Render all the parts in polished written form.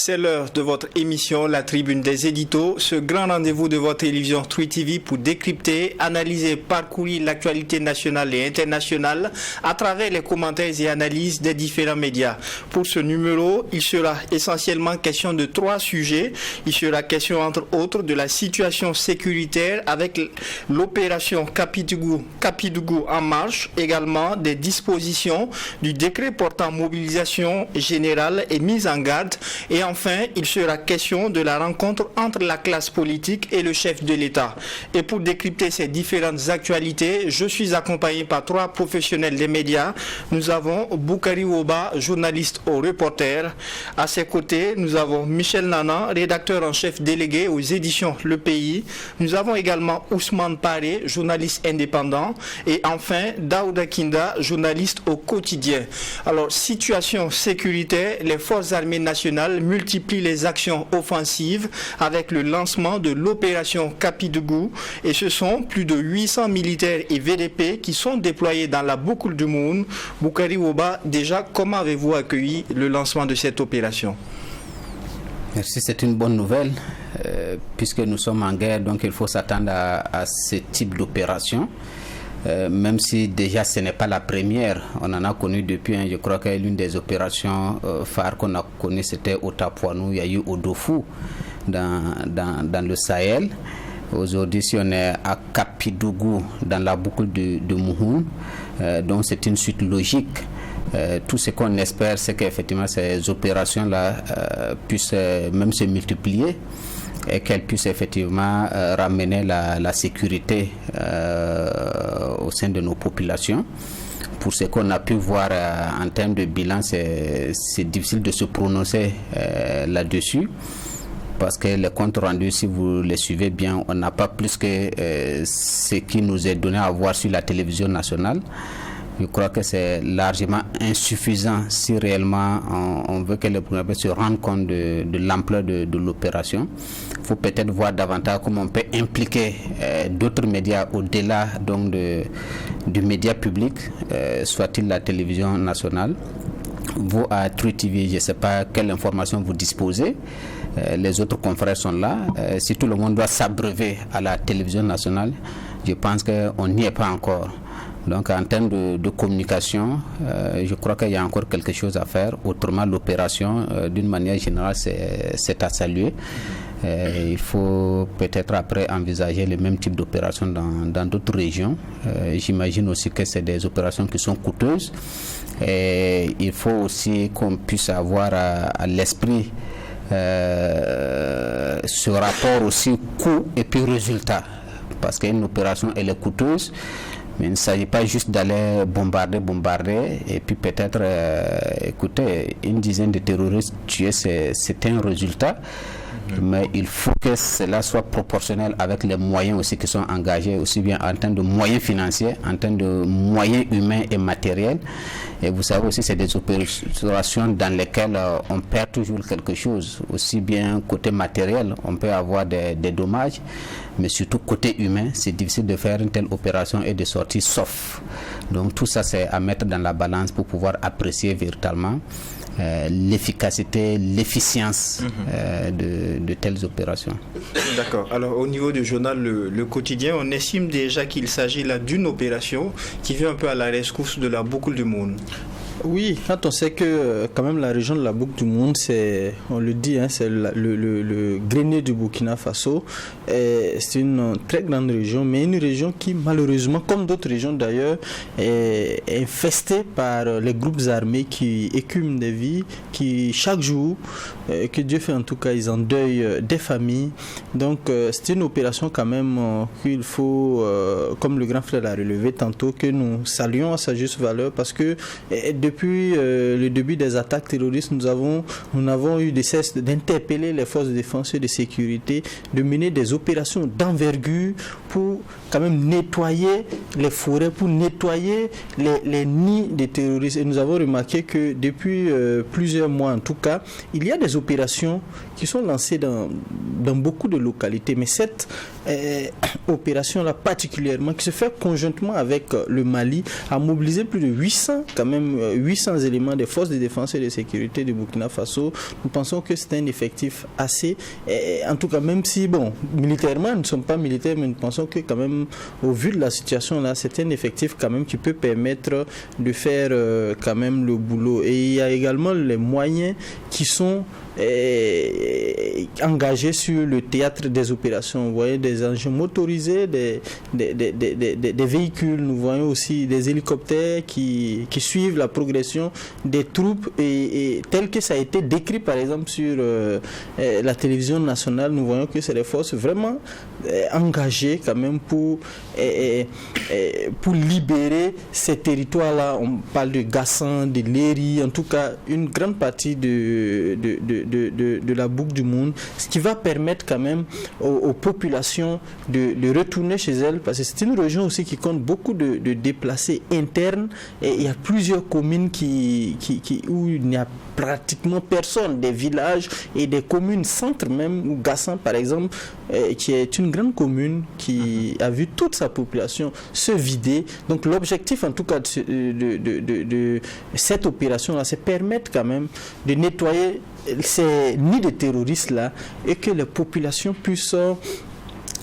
C'est l'heure de votre émission La Tribune des Éditos, ce grand rendez-vous de votre télévision True TV pour décrypter, analyser, parcourir l'actualité nationale et internationale à travers les commentaires et analyses des différents médias. Pour ce numéro, il sera essentiellement question de 3 sujets. Il sera question entre autres de la situation sécuritaire avec l'opération Kapidougou en marche, également des dispositions du décret portant mobilisation générale et mise en garde. Et enfin, il sera question de la rencontre entre la classe politique et le chef de l'État. Et pour décrypter ces différentes actualités, je suis accompagné par 3 professionnels des médias. Nous avons Boukari Woba, journaliste au Reporter. À ses côtés, nous avons Michel Nana, rédacteur en chef délégué aux éditions Le Pays. Nous avons également Ousmane Paré, journaliste indépendant. Et enfin, Daouda Kinda, journaliste au quotidien. Alors, situation sécuritaire, les forces armées nationales multiplie les actions offensives avec le lancement de l'opération Kapidougou et ce sont plus de 800 militaires et VDP qui sont déployés dans la boucle du Moun. Boukari Woba, déjà, comment avez-vous accueilli le lancement de cette opération? Merci, c'est une bonne nouvelle puisque nous sommes en guerre, donc il faut s'attendre à ce type d'opération. Même si déjà ce n'est pas la première, on en a connu depuis, je crois que l'une des opérations phares qu'on a connues c'était au Tapuanou, il y a eu au Dofou dans le Sahel. Aujourd'hui, si on est à Kapidougou dans la boucle de Mouhoun, donc c'est une suite logique. Tout ce qu'on espère, c'est qu'effectivement ces opérations-là puissent même se multiplier et qu'elles puissent effectivement ramener la sécurité au sein de nos populations. Pour ce qu'on a pu voir en termes de bilan, c'est difficile de se prononcer là-dessus. Parce que les comptes rendus, si vous les suivez bien, on n'a pas plus que ce qui nous est donné à voir sur la télévision nationale. Je crois que c'est largement insuffisant si réellement on veut que les Burkinabés se rendent compte de l'ampleur de l'opération. Il faut peut-être voir davantage comment on peut impliquer d'autres médias au-delà donc du média public, soit-il la télévision nationale. Vous, à True TV, je ne sais pas quelle information vous disposez. Les autres confrères sont là. Si tout le monde doit s'abreuver à la télévision nationale, je pense qu'on n'y est pas encore. Donc en termes de communication, je crois qu'il y a encore quelque chose à faire. Autrement, l'opération, d'une manière générale, c'est à saluer. Il faut peut-être après envisager le même type d'opération dans d'autres régions. J'imagine aussi que c'est des opérations qui sont coûteuses. Et il faut aussi qu'on puisse avoir à l'esprit ce rapport aussi coût et puis résultat. Parce qu'une opération, elle est coûteuse. Mais il ne s'agit pas juste d'aller bombarder et puis peut-être, écoutez, une dizaine de terroristes tués, c'est un résultat. Mais il faut que cela soit proportionnel avec les moyens aussi qui sont engagés, aussi bien en termes de moyens financiers, en termes de moyens humains et matériels. Et vous savez aussi, c'est des opérations dans lesquelles on perd toujours quelque chose. Aussi bien côté matériel, on peut avoir des dommages, mais surtout côté humain, c'est difficile de faire une telle opération et de sortir sauf. Donc tout ça, c'est à mettre dans la balance pour pouvoir apprécier véritablement l'efficacité, l'efficience de telles opérations. D'accord. Alors au niveau du journal le Quotidien, on estime déjà qu'il s'agit là d'une opération qui vient un peu à la rescousse de la boucle du Moun. Oui, quand on sait que quand même la région de la boucle du Moun, c'est, on le dit, c'est le grenier du Burkina Faso. C'est une très grande région, mais une région qui malheureusement, comme d'autres régions d'ailleurs, est infestée par les groupes armés qui écument des vies, qui chaque jour, que Dieu fait en tout cas, ils endeuillent des familles. Donc c'est une opération quand même qu'il faut, comme le grand frère l'a relevé tantôt, que nous saluons à sa juste valeur parce que depuis le début des attaques terroristes, nous n'avons eu de cesse d'interpeller les forces de défense et de sécurité, de mener des opérations d'envergure pour quand même nettoyer les forêts, pour nettoyer les nids des terroristes. Et nous avons remarqué que depuis plusieurs mois en tout cas, il y a des opérations qui sont lancées dans beaucoup de localités. Mais cette opération-là particulièrement, qui se fait conjointement avec le Mali, a mobilisé plus de 800 éléments des forces de défense et de sécurité du Burkina Faso. Nous pensons que c'est un effectif assez, en tout cas même si, militairement, nous ne sommes pas militaires, mais nous pensons que quand même, au vu de la situation là, c'est un effectif quand même qui peut permettre de faire quand même le boulot. Et il y a également les moyens qui sont engagés sur le théâtre des opérations. Vous voyez des engins motorisés, des véhicules, nous voyons aussi des hélicoptères qui suivent la progression des troupes et tel que ça a été décrit par exemple sur la télévision nationale, nous voyons que c'est des forces vraiment engagées quand même pour libérer ces territoires-là. On parle de Gassan, de Léry, en tout cas une grande partie de la boucle du monde, ce qui va permettre quand même aux populations de retourner chez elles, parce que c'est une région aussi qui compte beaucoup de déplacés internes, et il y a plusieurs communes où il n'y a pratiquement personne, des villages et des communes centres même, où Gassan par exemple, qui est une grande commune qui a vu toute sa population se vider. Donc l'objectif en tout cas de cette opération là, c'est permettre quand même de nettoyer ces nids de terroristes là, et que les populations puissent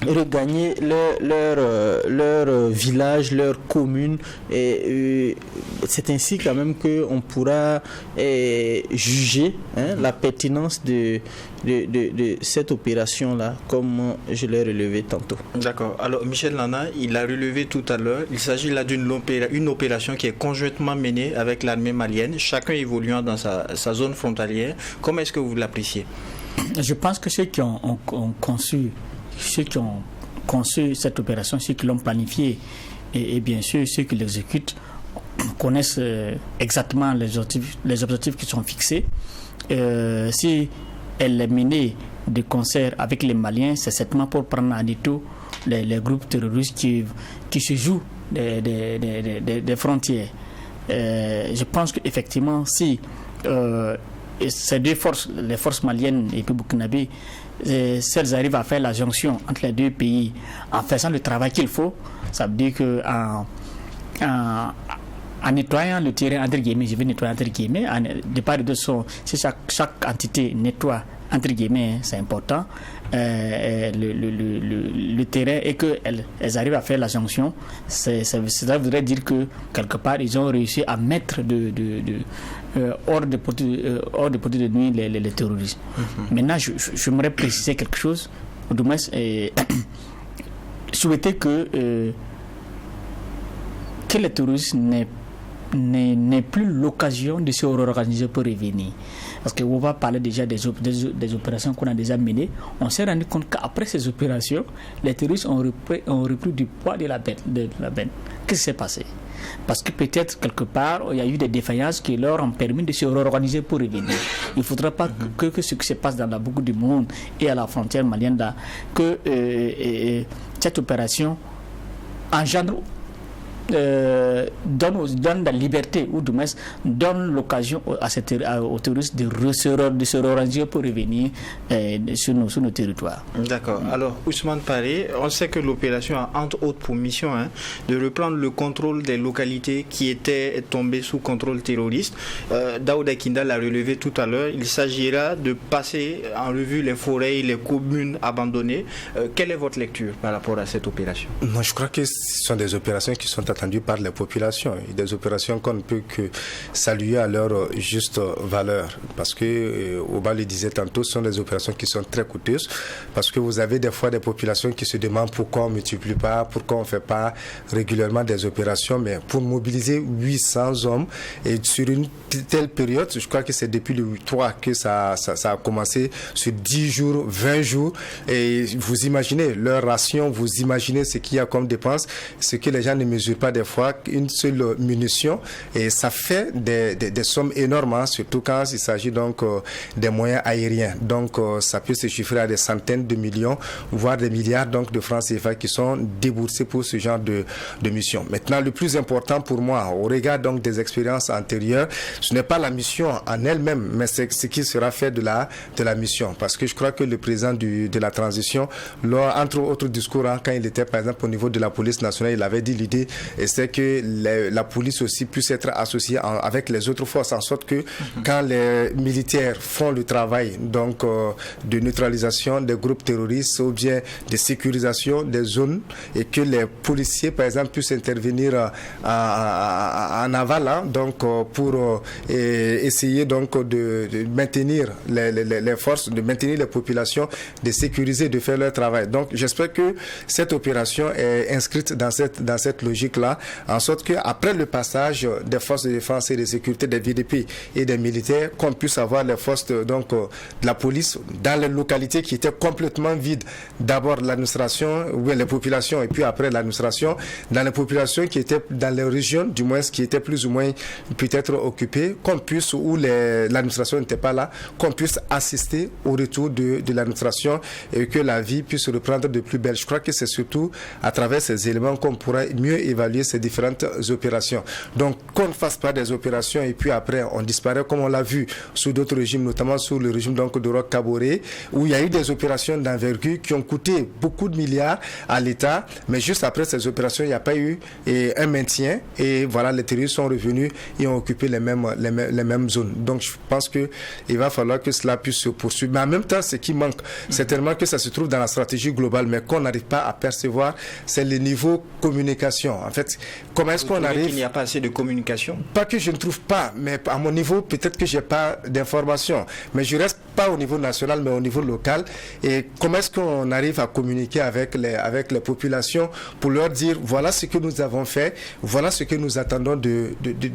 regagner leur village, leur commune, et c'est ainsi quand même qu'on pourra juger la pertinence de cette opération-là, comme je l'ai relevé tantôt. D'accord. Alors Michel Nana, il l'a relevé tout à l'heure, il s'agit là d'une opération qui est conjointement menée avec l'armée malienne, chacun évoluant dans sa zone frontalière. Comment est-ce que vous l'appréciez? Je pense que ceux qui ont conçu cette opération, ceux qui l'ont planifiée et bien sûr ceux qui l'exécutent connaissent exactement les objectifs qui sont fixés. Si elle est menée de concert avec les Maliens, c'est certainement pour prendre en étau les groupes terroristes qui se jouent des frontières. Je pense qu'effectivement, si ces deux forces, les forces maliennes et puis burkinabé, si elles arrivent à faire la jonction entre les deux pays en faisant le travail qu'il faut, ça veut dire que en nettoyant le terrain, entre guillemets, je vais nettoyer entre guillemets, de part et d'autre, si chaque entité nettoie entre guillemets, c'est important, le terrain, et qu'elles arrivent à faire la jonction, ça voudrait dire que quelque part ils ont réussi à mettre hors de portée de nuit les terroristes. Maintenant, j'aimerais préciser quelque chose, ou du moins souhaiter que les terroristes n'aient plus l'occasion de se réorganiser pour revenir. Parce qu'on va parler déjà des opérations qu'on a déjà menées. On s'est rendu compte qu'après ces opérations, les terroristes ont repris du poids de la bête. Qu'est-ce qui s'est passé? Parce que peut-être quelque part, il y a eu des défaillances qui leur ont permis de se réorganiser pour revenir. Il ne faudra pas que ce qui se passe dans la boucle du monde et à la frontière malienne, là, que cette opération engendre donne la liberté, ou du moins donne l'occasion aux terroristes de se réorganiser pour revenir sur nos territoires. D'accord. Alors Ousmane Paré, on sait que l'opération a entre autres pour mission de reprendre le contrôle des localités qui étaient tombées sous contrôle terroriste. Daouda Kinda l'a relevé tout à l'heure, il s'agira de passer en revue les forêts et les communes abandonnées. Quelle est votre lecture par rapport à cette opération? Moi, je crois que ce sont des opérations qui sont attendues par les populations, et des opérations qu'on ne peut que saluer à leur juste valeur, parce que Oba le disait tantôt, ce sont des opérations qui sont très coûteuses, parce que vous avez des fois des populations qui se demandent pourquoi on ne multiplie pas, pourquoi on ne fait pas régulièrement des opérations, mais pour mobiliser 800 hommes et sur une telle période, je crois que c'est depuis le 3 que ça a commencé, sur 10 jours, 20 jours, et vous imaginez leur ration, vous imaginez ce qu'il y a comme dépenses, ce que les gens ne mesurent pas des fois qu'une seule munition, et ça fait des sommes énormes, hein, surtout quand il s'agit donc des moyens aériens. Donc ça peut se chiffrer à des centaines de millions, voire des milliards donc de francs CFA qui sont déboursés pour ce genre de mission. Maintenant, le plus important pour moi, au regard donc des expériences antérieures, ce n'est pas la mission en elle-même, mais c'est ce qui sera fait de la mission. Parce que je crois que le président de la transition, entre autres discours, hein, quand il était par exemple au niveau de la police nationale, il avait dit l'idée, et c'est que la police aussi puisse être associée avec les autres forces, en sorte que quand les militaires font le travail donc de neutralisation des groupes terroristes ou bien de sécurisation des zones, et que les policiers par exemple puissent intervenir en aval, hein, donc pour essayer donc de maintenir les forces, de maintenir les populations, de sécuriser, de faire leur travail. Donc j'espère que cette opération est inscrite dans cette logique-là, en sorte qu'après le passage des forces de défense et de sécurité, des VDP et des militaires, qu'on puisse avoir les forces donc de la police dans les localités qui étaient complètement vides. D'abord l'administration, ou les populations, et puis après l'administration, dans les populations qui étaient dans les régions, du moins qui étaient plus ou moins peut-être occupées, qu'on puisse, où l'administration n'était pas là, qu'on puisse assister au retour de l'administration et que la vie puisse reprendre de plus belle. Je crois que c'est surtout à travers ces éléments qu'on pourra mieux évaluer ces différentes opérations. Donc qu'on ne fasse pas des opérations et puis après on disparaît, comme on l'a vu sous d'autres régimes, notamment sous le régime donc de Roch Kaboré, où il y a eu des opérations d'envergure qui ont coûté beaucoup de milliards à l'État, mais juste après ces opérations, il n'y a pas eu un maintien, et voilà, les terroristes sont revenus et ont occupé les mêmes zones. Donc je pense qu'il va falloir que cela puisse se poursuivre. Mais en même temps, ce qui manque, c'est tellement que ça se trouve dans la stratégie globale, mais qu'on n'arrive pas à percevoir, c'est le niveau communication. En fait, comment est-ce qu'on arrive... Il n'y a pas assez de communication? Pas que je ne trouve pas, mais à mon niveau, peut-être que je n'ai pas d'informations. Mais je reste pas au niveau national, mais au niveau local. Et comment est-ce qu'on arrive à communiquer avec les populations pour leur dire, voilà ce que nous avons fait, voilà ce que nous attendons de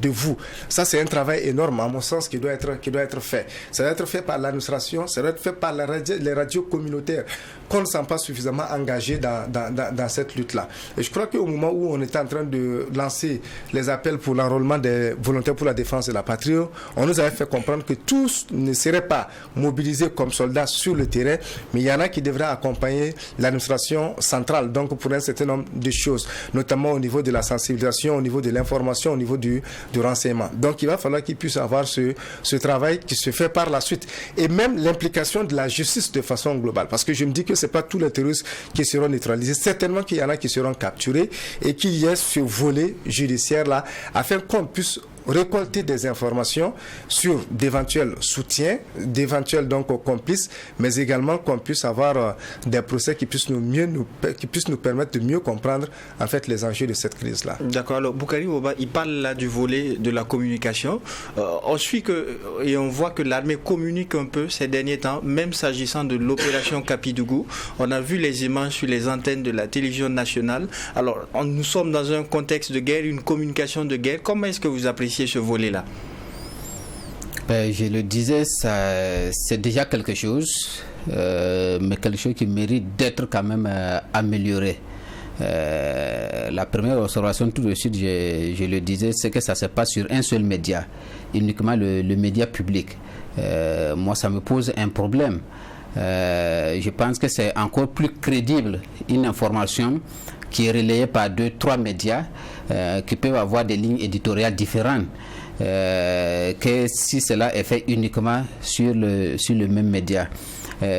vous. Ça, c'est un travail énorme, à mon sens, qui doit être fait. Ça doit être fait par l'administration, ça doit être fait par les radios communautaires, qu'on ne sent pas suffisamment engagés dans cette lutte-là. Et je crois qu'au moment où on était en train de lancer les appels pour l'enrôlement des volontaires pour la défense de la patrie, on nous avait fait comprendre que tous ne seraient pas mobilisés comme soldats sur le terrain, mais il y en a qui devraient accompagner l'administration centrale, donc pour un certain nombre de choses, notamment au niveau de la sensibilisation, au niveau de l'information, au niveau du renseignement. Donc il va falloir qu'ils puissent avoir ce travail qui se fait par la suite. Et même l'implication de la justice de façon globale. Parce que je me dis que ce n'est pas tous les terroristes qui seront neutralisés. Certainement qu'il y en a qui seront capturés et qu'il y ait ce volet judiciaire-là afin qu'on puisse récolter des informations sur d'éventuels soutiens, d'éventuels donc complices, mais également qu'on puisse avoir des procès qui puissent nous permettre de mieux comprendre en fait les enjeux de cette crise-là. D'accord. Alors Boukari Boba, il parle là du volet de la communication. On suit et on voit que l'armée communique un peu ces derniers temps, même s'agissant de l'opération Capidougou. On a vu les images sur les antennes de la télévision nationale. Alors nous sommes dans un contexte de guerre, une communication de guerre. Comment est-ce que vous appréciez ce volet-là? Je le disais, c'est déjà quelque chose, mais quelque chose qui mérite d'être quand même amélioré. La première observation tout de suite, je le disais, c'est que ça se passe sur un seul média, uniquement le média public. Moi, ça me pose un problème. Je pense que c'est encore plus crédible une information qui est relayée par 2-3 médias qui peuvent avoir des lignes éditoriales différentes que si cela est fait uniquement sur le même média.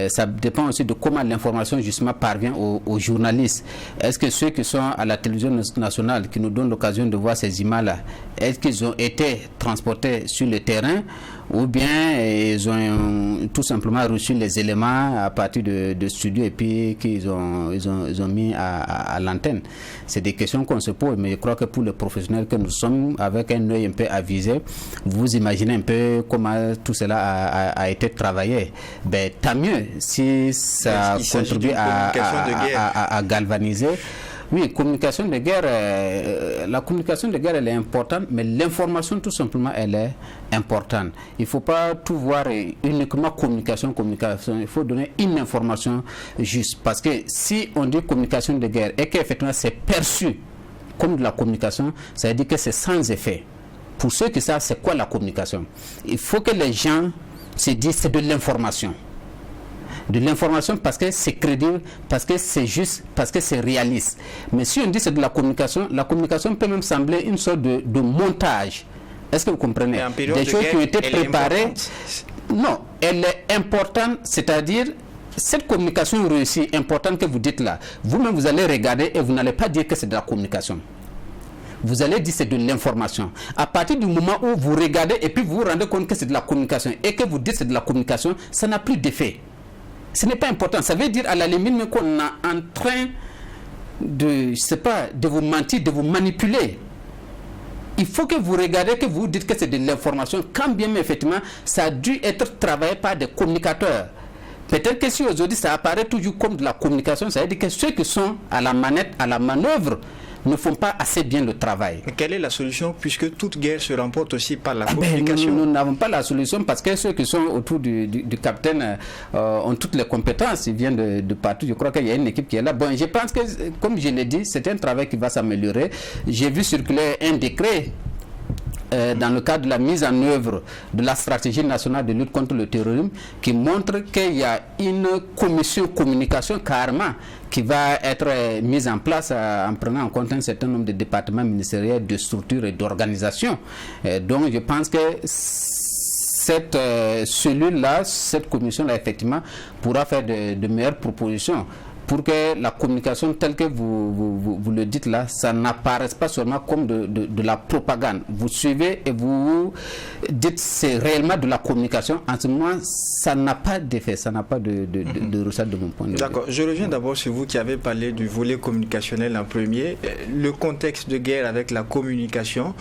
Ça dépend aussi de comment l'information justement parvient aux journalistes. Est-ce que ceux qui sont à la télévision nationale, qui nous donnent l'occasion de voir ces images-là, est-ce qu'ils ont été transportés sur le terrain ou bien ils ont tout simplement reçu les éléments à partir de studios et puis qu'ils ont mis à l'antenne? C'est des questions qu'on se pose, mais je crois que pour les professionnels que nous sommes, avec un œil un peu avisé, vous imaginez un peu comment tout cela a été travaillé. Ben, tant mieux si ça contribue à galvaniser. Oui, communication de guerre, la communication de guerre, elle est importante, mais l'information, tout simplement, elle est importante. Il ne faut pas tout voir uniquement communication. Il faut donner une information juste. Parce que si on dit communication de guerre et qu'effectivement c'est perçu comme de la communication, ça veut dire que c'est sans effet. Pour ceux qui savent c'est quoi la communication, il faut que les gens se disent c'est de l'information. De l'information parce que c'est crédible, parce que c'est juste, parce que c'est réaliste. Mais si on dit c'est de la communication peut même sembler une sorte de montage. Est-ce que vous comprenez? Des choses qui ont été préparées. Non, elle est importante, c'est-à-dire cette communication réussie, importante que vous dites là, vous-même vous allez regarder et vous n'allez pas dire que c'est de la communication. Vous allez dire c'est de l'information. À partir du moment où vous regardez et puis vous vous rendez compte que c'est de la communication et que vous dites c'est de la communication, ça n'a plus d'effet. Ce n'est pas important. Ça veut dire à la limite qu'on est en train de, je sais pas, de vous mentir, de vous manipuler. Il faut que vous regardez, que vous dites que c'est de l'information, quand bien même effectivement ça a dû être travaillé par des communicateurs. Peut-être que si aujourd'hui ça apparaît toujours comme de la communication, ça veut dire que ceux qui sont à la manette, à la manœuvre, ne font pas assez bien le travail. Mais quelle est la solution puisque toute guerre se remporte aussi par la communication? Nous n'avons pas la solution parce que ceux qui sont autour du capitaine ont toutes les compétences, ils viennent de partout. Je crois qu'il y a une équipe qui est là. Bon, je pense que, comme je l'ai dit, c'est un travail qui va s'améliorer. J'ai vu circuler un décret dans le cadre de la mise en œuvre de la stratégie nationale de lutte contre le terrorisme qui montre qu'il y a une commission communication carrément qui va être mise en place en prenant en compte un certain nombre de départements ministériels, de structures et d'organisations. Donc je pense que cette cellule-là, cette commission-là, effectivement, pourra faire de meilleures propositions pour que la communication telle que vous le dites là, ça n'apparaisse pas seulement comme de la propagande. Vous suivez et vous dites c'est réellement de la communication. En ce moment, ça n'a pas d'effet, ça n'a pas de recette de mon point de vue. D'accord. Je reviens d'abord sur vous qui avez parlé du volet communicationnel en premier. Le contexte de guerre avec la communication.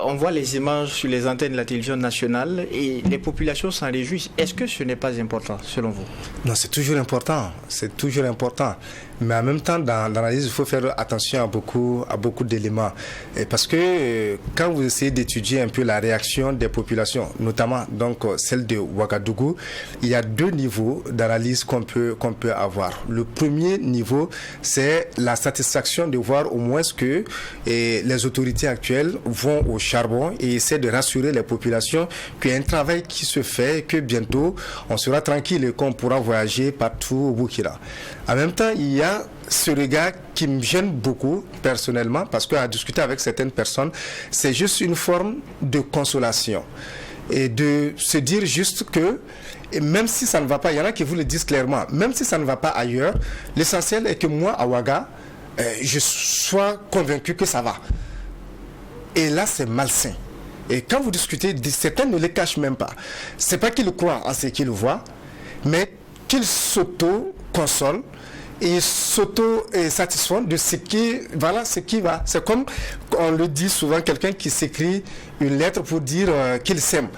On voit les images sur les antennes de la télévision nationale et les populations s'en réjouissent. Est-ce que ce n'est pas important selon vous? Non, c'est toujours important. C'est toujours important. Mais en même temps, dans l'analyse, il faut faire attention à beaucoup d'éléments. Parce que quand vous essayez d'étudier un peu la réaction des populations, notamment donc celle de Ouagadougou, il y a deux niveaux d'analyse qu'on peut avoir. Le premier niveau, c'est la satisfaction de voir au moins que les autorités actuelles vont au charbon et essaient de rassurer les populations qu'il y a un travail qui se fait et que bientôt on sera tranquille et qu'on pourra voyager partout au Burkina. En même temps, il y a ce regard qui me gêne beaucoup personnellement parce qu'à discuter avec certaines personnes, c'est juste une forme de consolation et de se dire juste que même si ça ne va pas, il y en a qui vous le disent clairement, même si ça ne va pas ailleurs, l'essentiel est que moi, à Ouaga, je sois convaincu que ça va. Et là, c'est malsain. Et quand vous discutez, certains ne les cachent même pas. C'est pas qu'ils croient en ce qu'ils voient, mais qu'ils s'auto-consolent et s'auto-satisfont de ce qui va. C'est comme on le dit souvent, quelqu'un qui s'écrit une lettre pour dire qu'il s'aime.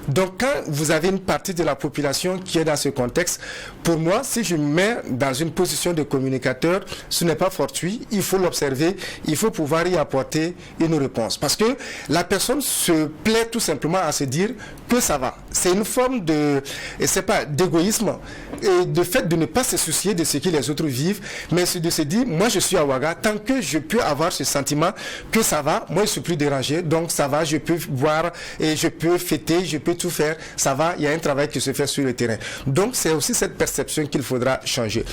Donc quand vous avez une partie de la population qui est dans ce contexte, pour moi, si je me mets dans une position de communicateur, ce n'est pas fortuit, il faut l'observer, il faut pouvoir y apporter une réponse. Parce que la personne se plaît tout simplement à se dire que ça va. C'est une forme d'égoïsme et de fait de ne pas se soucier de ce que les autres vivent, mais c'est de se dire, moi je suis à Ouaga, tant que je peux avoir ce sentiment que ça va, moi je ne suis plus dérangé, donc ça va, je peux boire et je peux fêter, je peux tout faire, ça va, il y a un travail qui se fait sur le terrain. Donc c'est aussi cette perception qu'il faudra changer.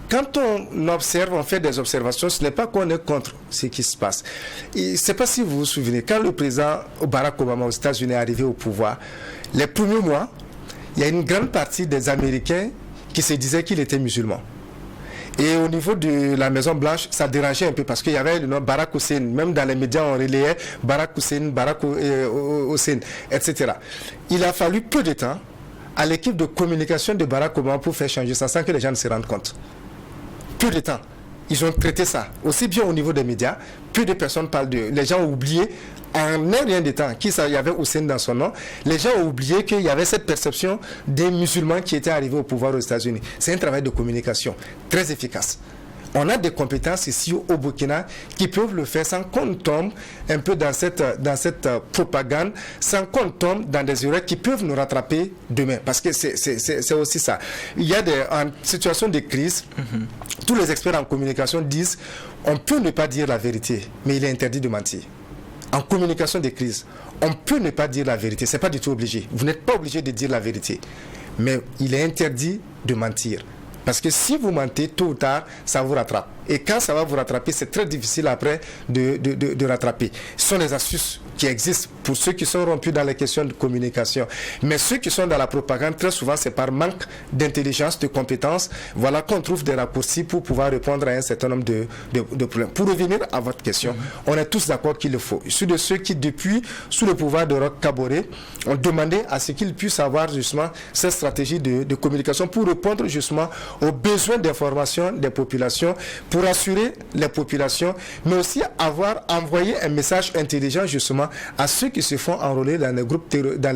Quand on observe, on fait des observations, ce n'est pas qu'on est contre ce qui se passe. Je ne sais pas si vous vous souvenez, quand le président Barack Obama aux États-Unis est arrivé au pouvoir, les premiers mois, il y a une grande partie des Américains qui se disaient qu'il était musulman. Et au niveau de la Maison Blanche, ça dérangeait un peu parce qu'il y avait le nom Barack Hussein. Même dans les médias, on relayait Barack Hussein, etc. Il a fallu peu de temps à l'équipe de communication de Barack Obama pour faire changer ça sans que les gens ne se rendent compte. Peu de temps. Ils ont traité ça aussi bien au niveau des médias. Peu de personnes parlent de... Les gens ont oublié en un rien de temps qu'il y avait Hussein dans son nom. Les gens ont oublié qu'il y avait cette perception des musulmans qui étaient arrivés au pouvoir aux États-Unis. C'est un travail de communication très efficace. On a des compétences ici au Burkina qui peuvent le faire sans qu'on tombe un peu dans cette propagande, sans qu'on tombe dans des erreurs qui peuvent nous rattraper demain. Parce que c'est aussi ça. Il y a en situation de crise, tous les experts en communication disent on peut ne pas dire la vérité, mais il est interdit de mentir. En communication des crises, on peut ne pas dire la vérité, c'est pas du tout obligé. Vous n'êtes pas obligé de dire la vérité, mais il est interdit de mentir. Parce que si vous mentez, tôt ou tard, ça vous rattrape. Et quand ça va vous rattraper, c'est très difficile après de rattraper. Ce sont les astuces qui existent pour ceux qui sont rompus dans les questions de communication. Mais ceux qui sont dans la propagande, très souvent, c'est par manque d'intelligence, de compétences. Voilà qu'on trouve des raccourcis pour pouvoir répondre à un certain nombre de problèmes. Pour revenir à votre question, on est tous d'accord qu'il le faut. Je suis de ceux qui, depuis, sous le pouvoir de Roch Kaboré, ont demandé à ce qu'ils puissent avoir justement cette stratégie de communication pour répondre justement aux besoins d'information des populations, pour rassurer les populations, mais aussi envoyer un message intelligent justement à ceux qui se font enrôler dans les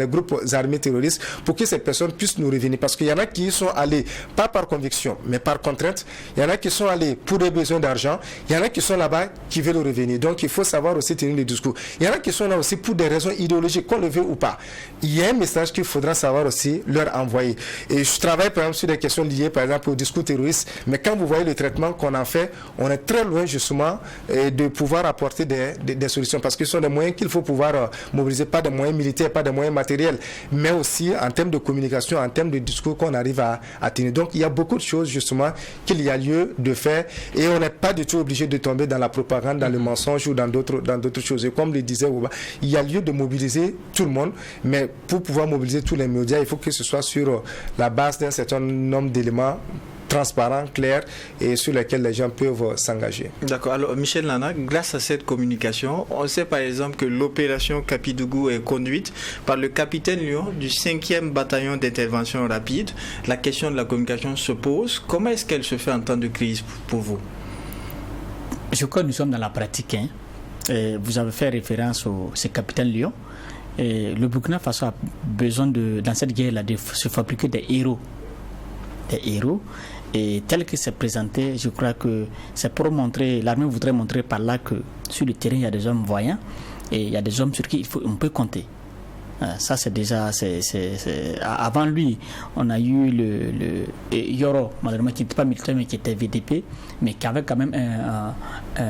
groupes armés terroristes, pour que ces personnes puissent nous revenir. Parce qu'il y en a qui y sont allés, pas par conviction, mais par contrainte. Il y en a qui sont allés pour des besoins d'argent. Il y en a qui sont là-bas qui veulent revenir. Donc il faut savoir aussi tenir le discours. Il y en a qui sont là aussi pour des raisons idéologiques, qu'on le veut ou pas. Il y a un message qu'il faudra savoir aussi leur envoyer. Et je travaille par exemple sur des questions liées par exemple au discours terroriste, mais quand vous voyez le traitement qu'on en fait, on est très loin justement de pouvoir apporter des solutions, parce que ce sont des moyens qu'il faut pouvoir mobiliser, pas des moyens militaires, pas des moyens matériels, mais aussi en termes de communication, en termes de discours qu'on arrive à tenir. Donc il y a beaucoup de choses justement qu'il y a lieu de faire, et on n'est pas du tout obligé de tomber dans la propagande, dans le mensonge ou dans d'autres choses. Et comme le disait Ouba, il y a lieu de mobiliser tout le monde, mais pour pouvoir mobiliser tous les médias, il faut que ce soit sur la base d'un certain nombre d'éléments transparents, clairs, et sur lesquels les gens peuvent s'engager. D'accord. Alors, Michel Nana, grâce à cette communication, on sait par exemple que l'opération Capidougou est conduite par le capitaine Lyon du 5e bataillon d'intervention rapide. La question de la communication se pose. Comment est-ce qu'elle se fait en temps de crise pour vous? Je crois que nous sommes dans la pratique. Vous avez fait référence au capitaine Lyon. Et le Burkina Faso a besoin dans cette guerre-là, de se fabriquer des héros. Des héros. Et tel que c'est présenté, je crois que c'est pour montrer, l'armée voudrait montrer par là que sur le terrain, il y a des hommes voyants et il y a des hommes sur qui on peut compter. Ça, c'est déjà... Avant lui, on a eu le Yoro, malheureusement, qui n'était pas militaire, mais qui était VDP, mais qui avait quand même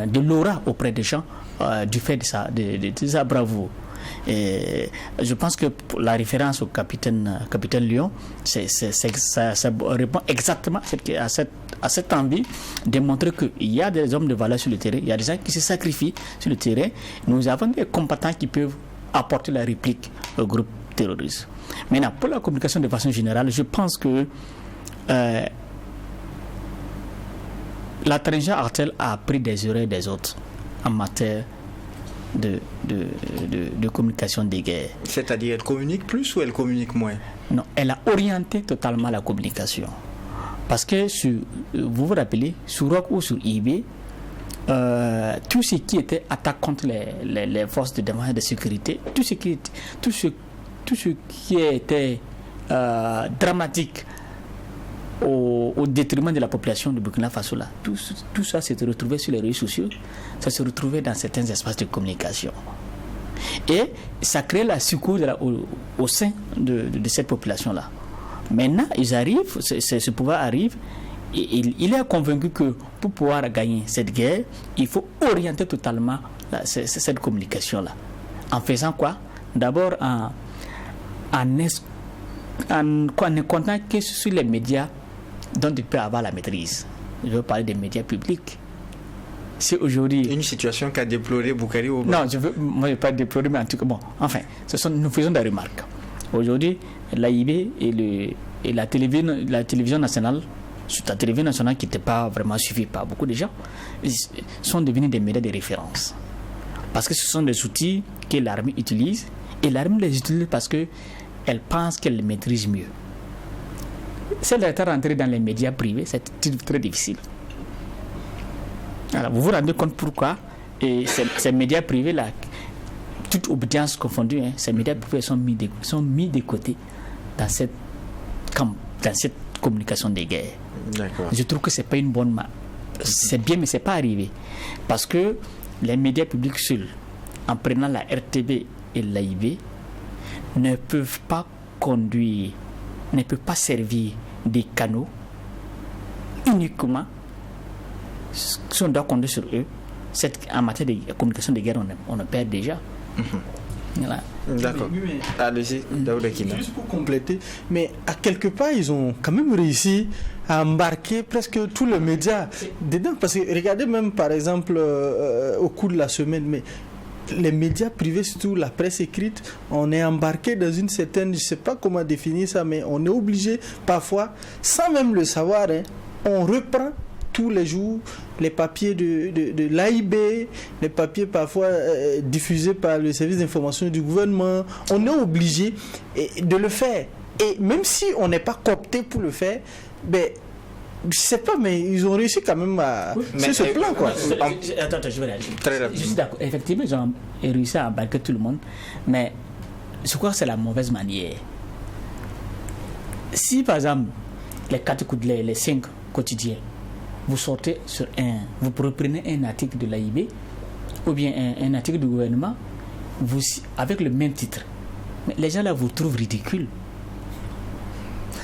de l'aura auprès des gens du fait de sa bravoure. Et je pense que la référence au capitaine Lyon, ça répond exactement à cette envie de montrer qu'il y a des hommes de valeur sur le terrain, il y a des gens qui se sacrifient sur le terrain. Nous avons des combattants qui peuvent apporter la réplique au groupe terroriste. Maintenant, pour la communication de façon générale, je pense que la Trinja Artel a appris des erreurs des autres en matière de communication des guerres. C'est-à-dire, elle communique plus ou elle communique moins? Non, elle a orienté totalement la communication. Parce que, vous vous rappelez, sur Roch ou sur IB, tout ce qui était attaque contre les forces de défense et de sécurité, tout ce qui était dramatique au détriment de la population de Burkina Faso, là, tout ça s'est retrouvé sur les réseaux sociaux, ça s'est retrouvé dans certains espaces de communication. Et ça crée la secours au sein de cette population-là. Maintenant, ils arrivent, ce pouvoir arrive, et il est convaincu que pour pouvoir gagner cette guerre, il faut orienter totalement cette communication-là. En faisant quoi? D'abord, en comptant que sur les médias dont il peut avoir la maîtrise. Je veux parler des médias publics. C'est aujourd'hui... Une situation qu'a déploré Boukari Ouba. Non, je ne veux pas déplorer, mais en tout cas, bon, enfin, nous faisons des remarques. Aujourd'hui, l'AIB et la télévision nationale, la télévision nationale qui n'était pas vraiment suivie par beaucoup de gens, sont devenus des médias de référence. Parce que ce sont des outils que l'armée utilise, et l'armée les utilise parce qu'elle pense qu'elle les maîtrise mieux. Celle d'être rentrée dans les médias privés, c'est très difficile. Alors, vous vous rendez compte pourquoi ces médias privés-là, toute obédience confondue, ces médias privés sont mis de côté dans cette communication des guerres. D'accord. Je trouve que c'est pas une bonne c'est bien, mais c'est pas arrivé. Parce que les médias publics seuls, en prenant la RTB et l'AIB, ne peuvent pas servir des canaux uniquement si on doit compter sur eux, en matière de communication de guerre, on perd déjà. Voilà. D'accord. Allez-y, Daouda Kina. Juste pour compléter, mais à quelque part, ils ont quand même réussi à embarquer presque tous les médias dedans. Parce que regardez même, par exemple, au cours de la semaine, mais les médias privés, surtout la presse écrite, on est embarqué dans une certaine, je ne sais pas comment définir ça, mais on est obligé parfois, sans même le savoir, on reprend tous les jours les papiers de l'AIB, les papiers parfois diffusés par le service d'information du gouvernement. On est obligé de le faire. Et même si on n'est pas coopté pour le faire, ben, je sais pas, mais ils ont réussi quand même sur ce plan, quoi. Attends, je vais réagir. Je suis d'accord. Effectivement, ils ont réussi à embarquer tout le monde, mais je crois que c'est la mauvaise manière. Si, par exemple, les 5 quotidiens, vous sortez vous reprenez un article de l'AIB ou bien un article du gouvernement avec le même titre, mais les gens là vous trouvent ridicule.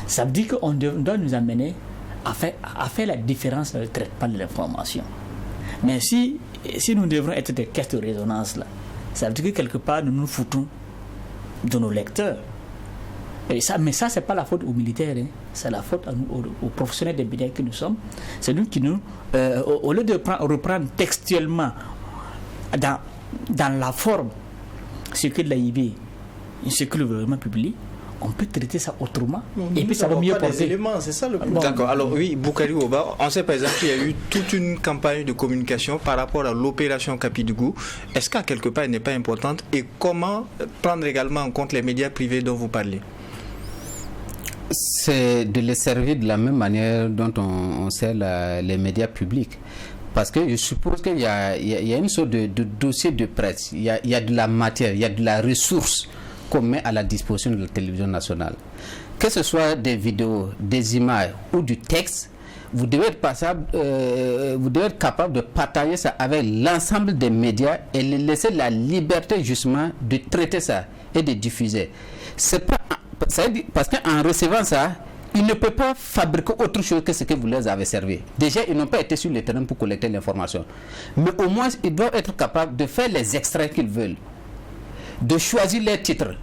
Ça veut dire qu'on doit nous amener à faire la différence dans le traitement de l'information. Mais si nous devrons être des caisses de résonance là, ça veut dire que quelque part nous nous foutons de nos lecteurs. Mais ça, c'est pas la faute aux militaires, c'est la faute à nous, aux professionnels des médias que nous sommes. C'est nous qui au lieu de reprendre textuellement dans la forme ce que l'AIB, ce que le gouvernement publie, on peut traiter ça autrement et puis ça va mieux porter. C'est ça le problème. D'accord. Alors oui, Boukari Oba, on sait par exemple qu'il y a eu toute une campagne de communication par rapport à l'opération Capidougou. Est-ce qu'à quelque part elle n'est pas importante et comment prendre également en compte les médias privés dont vous parlez? C'est de les servir de la même manière dont on sert les médias publics. Parce que je suppose qu'il y a une sorte de dossier de presse, il y a de la matière, il y a de la ressource qu'on met à la disposition de la télévision nationale. Que ce soit des vidéos, des images ou du texte, vous devez être capable de partager ça avec l'ensemble des médias et les laisser la liberté justement de traiter ça et de diffuser. C'est pas parce qu'en recevant ça, ils ne peuvent pas fabriquer autre chose que ce que vous leur avez servi. Déjà, ils n'ont pas été sur le terrain pour collecter l'information. Mais au moins, ils doivent être capables de faire les extraits qu'ils veulent, de choisir les titres.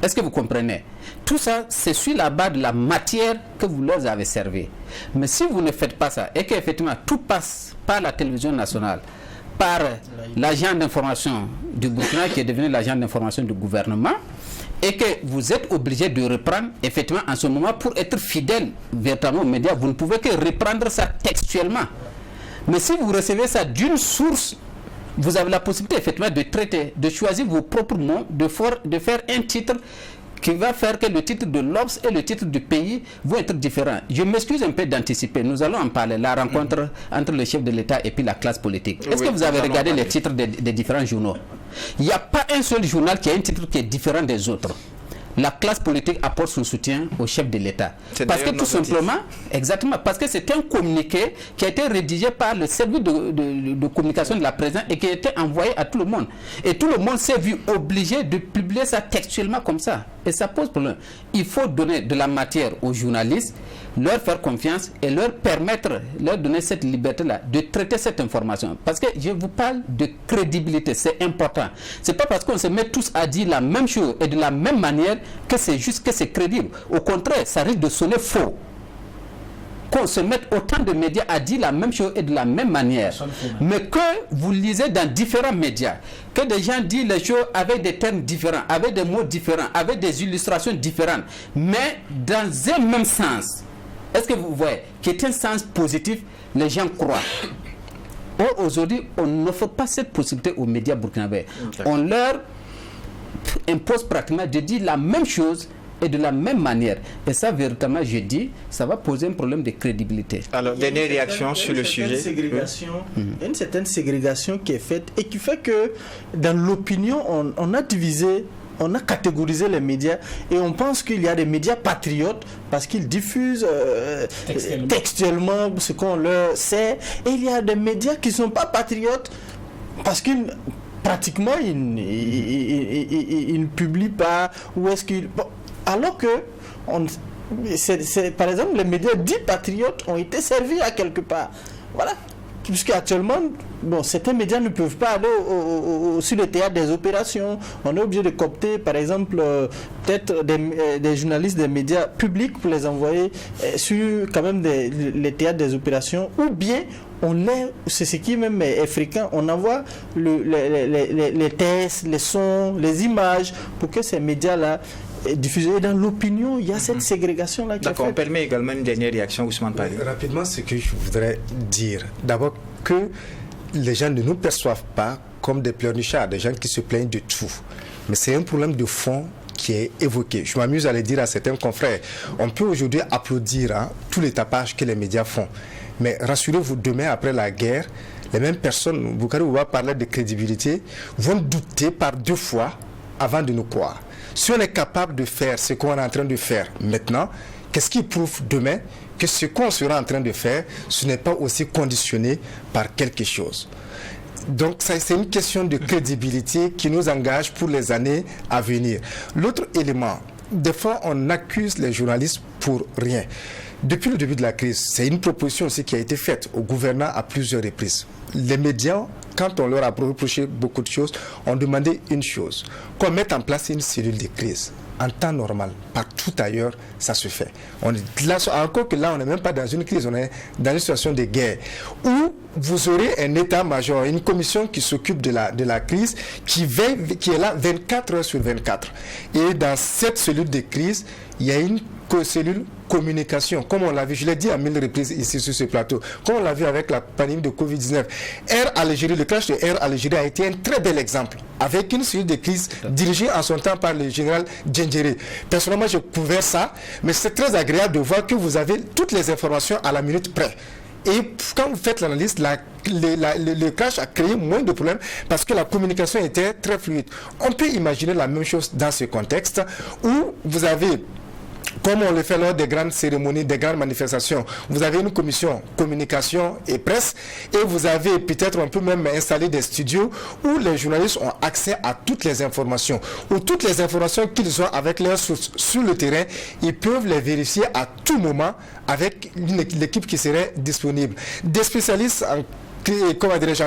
Est-ce que vous comprenez? Tout ça, c'est sur la base de la matière que vous leur avez servi. Mais si vous ne faites pas ça, et qu'effectivement tout passe par la télévision nationale, par l'agent d'information du Burkina qui est devenu l'agent d'information du gouvernement, et que vous êtes obligé de reprendre, effectivement, en ce moment, pour être fidèle véritablement aux médias, vous ne pouvez que reprendre ça textuellement. Mais si vous recevez ça d'une source, vous avez la possibilité, effectivement, de traiter, de choisir vos propres mots, de faire un titre qui va faire que le titre de l'Obs et le titre du pays vont être différents. Je m'excuse un peu d'anticiper, nous allons en parler, la rencontre entre le chef de l'État et puis la classe politique. Est-ce que vous avez regardé les titres des différents journaux? Il n'y a pas un seul journal qui a un titre qui est différent des autres. La classe politique apporte son soutien au chef de l'État. Parce que tout simplement, exactement, parce que c'est un communiqué qui a été rédigé par le service de communication de la présidence et qui a été envoyé à tout le monde. Et tout le monde s'est vu obligé de publier ça textuellement comme ça. Et ça pose problème. Il faut donner de la matière aux journalistes, leur faire confiance et leur permettre, leur donner cette liberté-là de traiter cette information. Parce que je vous parle de crédibilité, c'est important. C'est pas parce qu'on se met tous à dire la même chose et de la même manière que c'est juste que c'est crédible. Au contraire, ça risque de sonner faux. Qu'on se mette autant de médias à dire la même chose et de la même manière. Mais que vous lisez dans différents médias, que des gens disent les choses avec des termes différents, avec des mots différents, avec des illustrations différentes, mais dans un même sens. Est-ce que vous voyez qu'il y a un sens positif, les gens croient. Or, aujourd'hui, on n'offre pas cette possibilité aux médias burkinabés. On leur impose pratiquement de dire la même chose et de la même manière. Et ça, véritablement, je dis, ça va poser un problème de crédibilité. Alors, dernière réaction sur le sujet. Il y a une certaine ségrégation qui est faite et qui fait que dans l'opinion, on a divisé, on a catégorisé les médias et on pense qu'il y a des médias patriotes parce qu'ils diffusent textuellement ce qu'on leur sait, et il y a des médias qui ne sont pas patriotes parce qu'ils pratiquement ils ne publient pas, ou est-ce qu'ils... Bon, alors que par exemple les médias dits patriotes ont été servis à quelque part. Voilà. Puisque actuellement, certains médias ne peuvent pas aller sur le théâtre des opérations. On est obligé de coopter, par exemple, peut-être des journalistes des médias publics pour les envoyer sur quand même les théâtres des opérations, ou bien c'est ce qui même est fréquent, on envoie les tests, les sons, les images pour que ces médias-là diffusés. Et dans l'opinion, il y a cette ségrégation-là. D'accord, on permet également une dernière réaction, Ousmane Paris. Rapidement, ce que je voudrais dire, d'abord que les gens ne nous perçoivent pas comme des pleurnichards, des gens qui se plaignent de tout. Mais c'est un problème de fond qui est évoqué. Je m'amuse à le dire à certains confrères. On peut aujourd'hui applaudir tous les tapages que les médias font. Mais rassurez-vous, demain, après la guerre, les mêmes personnes, Boukari Ouba parlait de crédibilité, vont douter par 2 fois avant de nous croire. Si on est capable de faire ce qu'on est en train de faire maintenant, qu'est-ce qui prouve demain que ce qu'on sera en train de faire, ce n'est pas aussi conditionné par quelque chose? Donc, c'est une question de crédibilité qui nous engage pour les années à venir. L'autre élément, des fois, on accuse les journalistes pour rien. Depuis le début de la crise, c'est une proposition aussi qui a été faite au gouvernement à plusieurs reprises. Les médias, quand on leur a reproché beaucoup de choses, ont demandé une chose, qu'on mette en place une cellule de crise. En temps normal, partout ailleurs, ça se fait. Encore que là, on n'est même pas dans une crise, on est dans une situation de guerre, où vous aurez un état-major, une commission qui s'occupe de la crise, qui est là 24 heures sur 24. Et dans cette cellule de crise, il y a une cellule communication, comme on l'a vu, je l'ai dit à 1000 reprises ici sur ce plateau, comme on l'a vu avec la pandémie de Covid-19. Air Algérie, le crash de Air Algérie a été un très bel exemple, avec une cellule de crise dirigée en son temps par le général Djendjeri. Personnellement, j'ai couvert ça, mais c'est très agréable de voir que vous avez toutes les informations à la minute près. Et quand vous faites l'analyse, le crash a créé moins de problèmes parce que la communication était très fluide. On peut imaginer la même chose dans ce contexte où vous avez, comme on le fait lors des grandes cérémonies, des grandes manifestations, vous avez une commission communication et presse, et vous avez peut-être, on peut même installer des studios où les journalistes ont accès à toutes les informations, où toutes les informations qu'ils ont avec leurs sources sur le terrain, ils peuvent les vérifier à tout moment avec l'équipe qui serait disponible. Des spécialistes en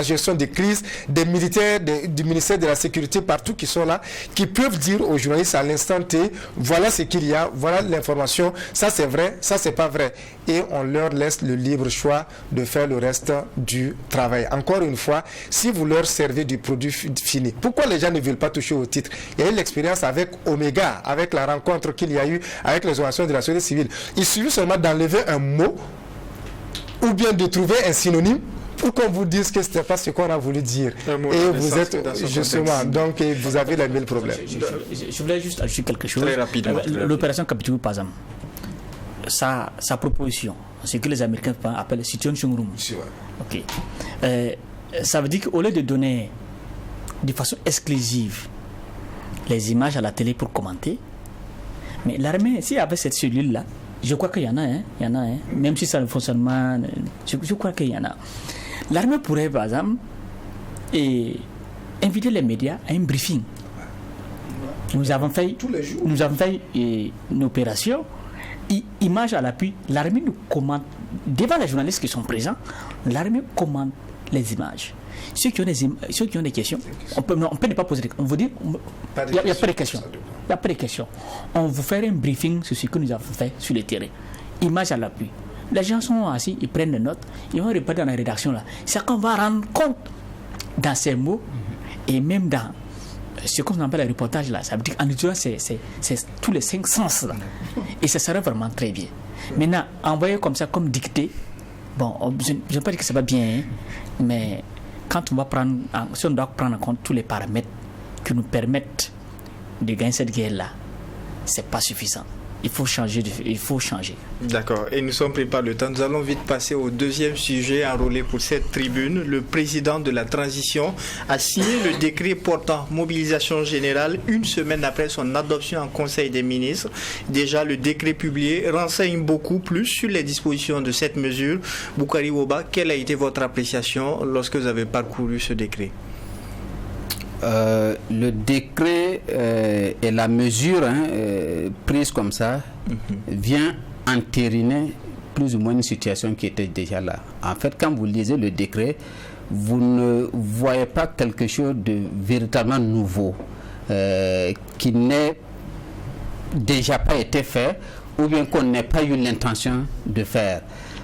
gestion des crises, des militaires du ministère de la Sécurité partout qui sont là, qui peuvent dire aux journalistes à l'instant T, voilà ce qu'il y a, voilà l'information, ça c'est vrai, ça c'est pas vrai. Et on leur laisse le libre choix de faire le reste du travail. Encore une fois, si vous leur servez du produit fini, pourquoi les gens ne veulent pas toucher au titre? Il y a eu l'expérience avec Omega, avec la rencontre qu'il y a eu avec les organisations de la société civile. Il suffit seulement d'enlever un mot ou bien de trouver un synonyme pour qu'on vous dise que ce n'est pas ce qu'on a voulu dire. Et vous êtes justement, donc vous avez les mêmes problèmes. Je voulais juste ajouter quelque chose. Très rapidement. L'opération Capitule, par exemple, sa proposition, ce que les Américains appellent Situation Room. Ok. Ça veut dire qu'au lieu de donner de façon exclusive les images à la télé pour commenter, mais l'armée, s'il y avait cette cellule-là, je crois qu'il y en a, même si ça ne fonctionne pas, je crois qu'il y en a. L'armée pourrait, par exemple, inviter les médias à un briefing. Nous avons fait une opération, image à l'appui, l'armée nous commande, devant les journalistes qui sont présents, l'armée commande les images. Ceux qui ont des questions, on peut ne pas poser des questions. On vous dit, il n'y a pas de questions. Il n'y a pas de questions. On vous fait un briefing sur ce que nous avons fait sur le terrain. Image à l'appui. Les gens sont assis, ils prennent des notes, ils vont répéter dans la rédaction là. C'est qu'on va rendre compte dans ces mots et même dans ce qu'on appelle le reportage là. Ça veut dire qu'en utilisant c'est tous les 5 sens là. Et ça serait vraiment très bien. Maintenant, envoyer comme ça, comme dicté, bon, je ne veux pas dire que ça va bien, mais quand on va si on doit prendre en compte tous les paramètres qui nous permettent de gagner cette guerre-là, c'est pas suffisant. Il faut changer. D'accord. Et nous sommes pris par le temps. Nous allons vite passer au deuxième sujet enrôlé pour cette tribune. Le président de la transition a signé le décret portant mobilisation générale une semaine après son adoption en Conseil des ministres. Déjà, le décret publié renseigne beaucoup plus sur les dispositions de cette mesure. Boukari Ouba, quelle a été votre appréciation lorsque vous avez parcouru ce décret? Le décret et la mesure prise comme ça vient entériner plus ou moins une situation qui était déjà là. En fait, quand vous lisez le décret, vous ne voyez pas quelque chose de véritablement nouveau qui n'ait déjà pas été fait ou bien qu'on n'ait pas eu l'intention de faire.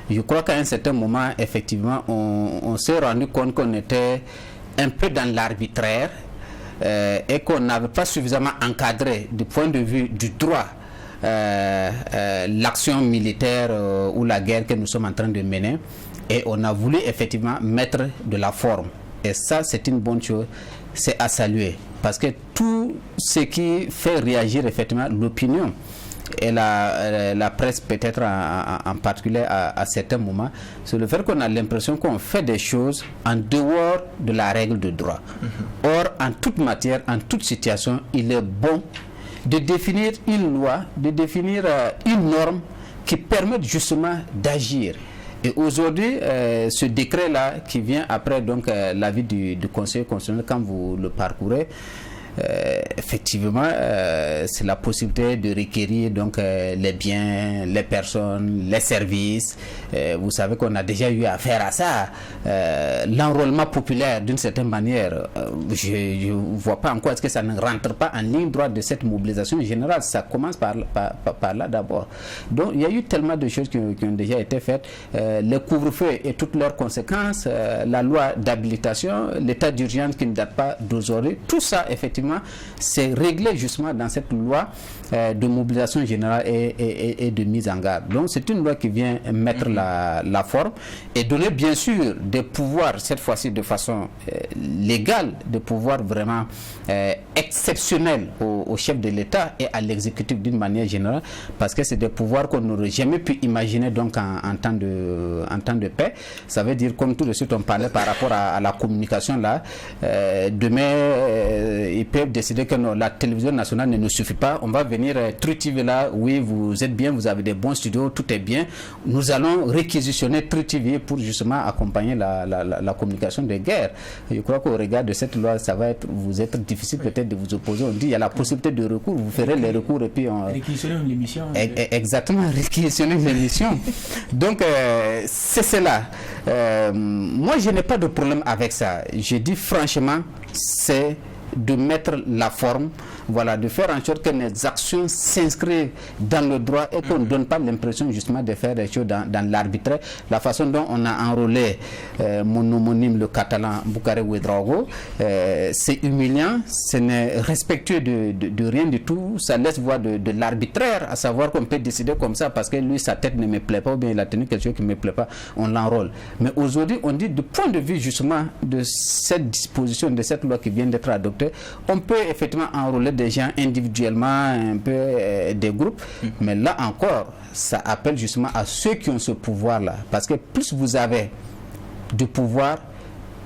Je crois qu'à un certain moment, effectivement, on s'est rendu compte qu'on était un peu dans l'arbitraire et qu'on n'avait pas suffisamment encadré du point de vue du droit l'action militaire ou la guerre que nous sommes en train de mener, et on a voulu effectivement mettre de la forme, et ça c'est une bonne chose, c'est à saluer, parce que tout ce qui fait réagir effectivement l'opinion et la presse peut-être en particulier à certains moments, c'est le fait qu'on a l'impression qu'on fait des choses en dehors de la règle de droit. Or, en toute matière, en toute situation, il est bon de définir une loi, de définir une norme qui permette justement d'agir. Et aujourd'hui, ce décret-là qui vient après donc l'avis du Conseil constitutionnel, quand vous le parcourez, effectivement, c'est la possibilité de requérir donc les biens, les personnes, les services. Vous savez qu'on a déjà eu affaire à ça. L'enrôlement populaire, d'une certaine manière, je ne vois pas en quoi est-ce que ça ne rentre pas en ligne droite de cette mobilisation générale. Ça commence par là d'abord. Donc il y a eu tellement de choses qui ont déjà été faites. Le couvre-feu et toutes leurs conséquences, la loi d'habilitation, l'état d'urgence qui ne date pas d'aujourd'hui, tout ça effectivement c'est réglé justement dans cette loi de mobilisation générale et de mise en garde. Donc c'est une loi qui vient mettre la forme et donner bien sûr des pouvoirs, cette fois-ci de façon légale, des pouvoirs vraiment exceptionnels au chef de l'État et à l'exécutif d'une manière générale, parce que c'est des pouvoirs qu'on n'aurait jamais pu imaginer donc en temps de paix. Ça veut dire, comme tout de suite on parlait par rapport à la communication là, demain ils peuvent décider que non, la télévision nationale ne nous suffit pas, on va venir True TV là, oui vous êtes bien, vous avez des bons studios, tout est bien, nous allons réquisitionner True TV pour justement accompagner la communication de guerre. Je crois qu'au regard de cette loi, ça va vous être difficile peut-être de vous opposer. On dit il y a la possibilité de recours, vous ferez les recours et puis on... Réquisitionner l'émission. Exactement, réquisitionner l'émission. Donc c'est cela. Moi je n'ai pas de problème avec ça. Je dis franchement, c'est de mettre la forme, voilà, de faire en sorte que les actions s'inscrivent dans le droit et qu'on ne donne pas l'impression justement de faire des choses dans l'arbitraire. La façon dont on a enrôlé mon homonyme, le catalan Boucaré Ouedraogo, c'est humiliant, ce n'est respectueux de rien du tout, ça laisse voir de l'arbitraire, à savoir qu'on peut décider comme ça parce que lui sa tête ne me plaît pas ou bien il a tenu quelque chose qui ne me plaît pas, on l'enrôle. Mais aujourd'hui on dit du point de vue justement de cette disposition, de cette loi qui vient d'être adoptée, on peut effectivement enrôler des gens individuellement, un peu des groupes, mais là encore, ça appelle justement à ceux qui ont ce pouvoir-là. Parce que plus vous avez de pouvoir,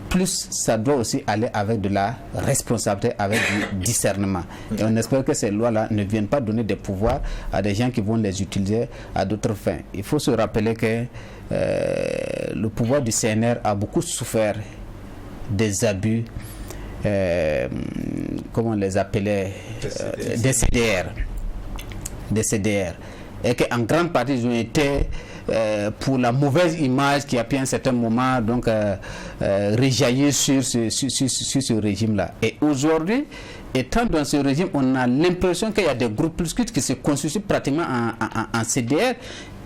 plus ça doit aussi aller avec de la responsabilité, avec du discernement. Et on espère que ces lois-là ne viennent pas donner des pouvoirs à des gens qui vont les utiliser à d'autres fins. Il faut se rappeler que le pouvoir du CNR a beaucoup souffert des abus, comment on les appelait, des CDR, et qu'en grande partie ils ont été pour la mauvaise image qui a pu à un certain moment donc réjaillir sur ce régime-là. Et aujourd'hui, étant dans ce régime, on a l'impression qu'il y a des groupuscules qui se constituent pratiquement en CDR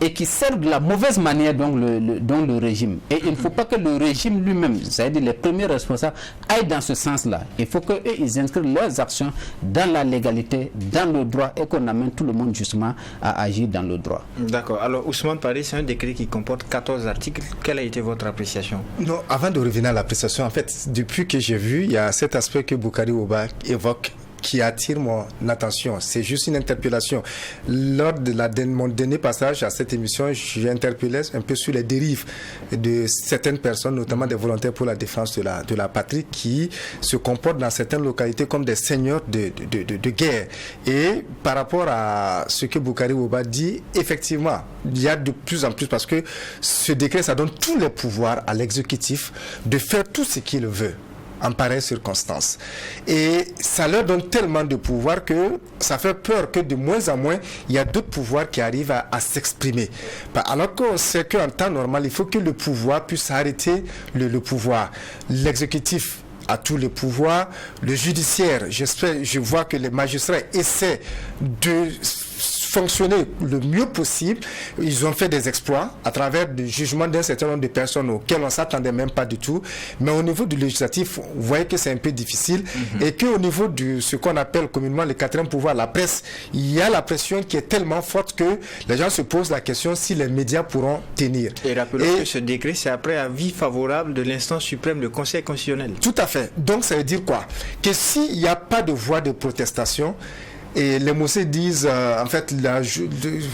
et qui servent de la mauvaise manière dans le régime. Et il ne faut pas que le régime lui-même, c'est-à-dire les premiers responsables, aillent dans ce sens-là. Il faut qu'eux, ils inscrivent leurs actions dans la légalité, dans le droit, et qu'on amène tout le monde justement à agir dans le droit. D'accord. Alors, Ousmane Paris, c'est un décret qui comporte 14 articles. Quelle a été votre appréciation? Non, avant de revenir à l'appréciation, en fait, depuis que j'ai vu, il y a cet aspect que Boucaré Ouba évoque qui attire mon attention. C'est juste une interpellation. Lors de mon dernier passage à cette émission, j'ai interpellé un peu sur les dérives de certaines personnes, notamment des volontaires pour la défense de la patrie, qui se comportent dans certaines localités comme des seigneurs de guerre. Et par rapport à ce que Boucaré Ouba dit, effectivement, il y a de plus en plus, parce que ce décret, ça donne tous les pouvoirs à l'exécutif de faire tout ce qu'il veut. en pareille circonstance. Et ça leur donne tellement de pouvoir que ça fait peur que de moins en moins, il y a d'autres pouvoirs qui arrivent à s'exprimer. Alors qu'on sait qu'en temps normal, il faut que le pouvoir puisse arrêter le pouvoir. L'exécutif a tous les pouvoirs. Le judiciaire, je vois que les magistrats essaient de fonctionner le mieux possible. Ils ont fait des exploits à travers le jugement d'un certain nombre de personnes auxquelles on ne s'attendait même pas du tout. Mais au niveau du législatif, vous voyez que c'est un peu difficile et qu'au niveau de ce qu'on appelle communément le quatrième pouvoir, la presse, il y a la pression qui est tellement forte que les gens se posent la question si les médias pourront tenir. Et rappelons que ce décret, c'est après avis favorable de l'instance suprême, le Conseil constitutionnel. Tout à fait. Donc ça veut dire quoi? Que s'il n'y a pas de voie de protestation, et les Moussés disent, en fait,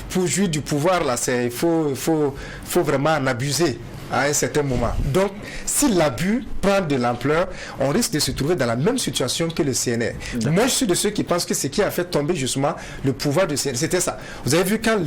pour jouir du pouvoir, là, il faut vraiment en abuser à un certain moment. Donc, si l'abus prend de l'ampleur, on risque de se trouver dans la même situation que le CNR. Moi, je suis de ceux qui pensent que ce qui a fait tomber justement le pouvoir du CNR, c'était ça. Vous avez vu quand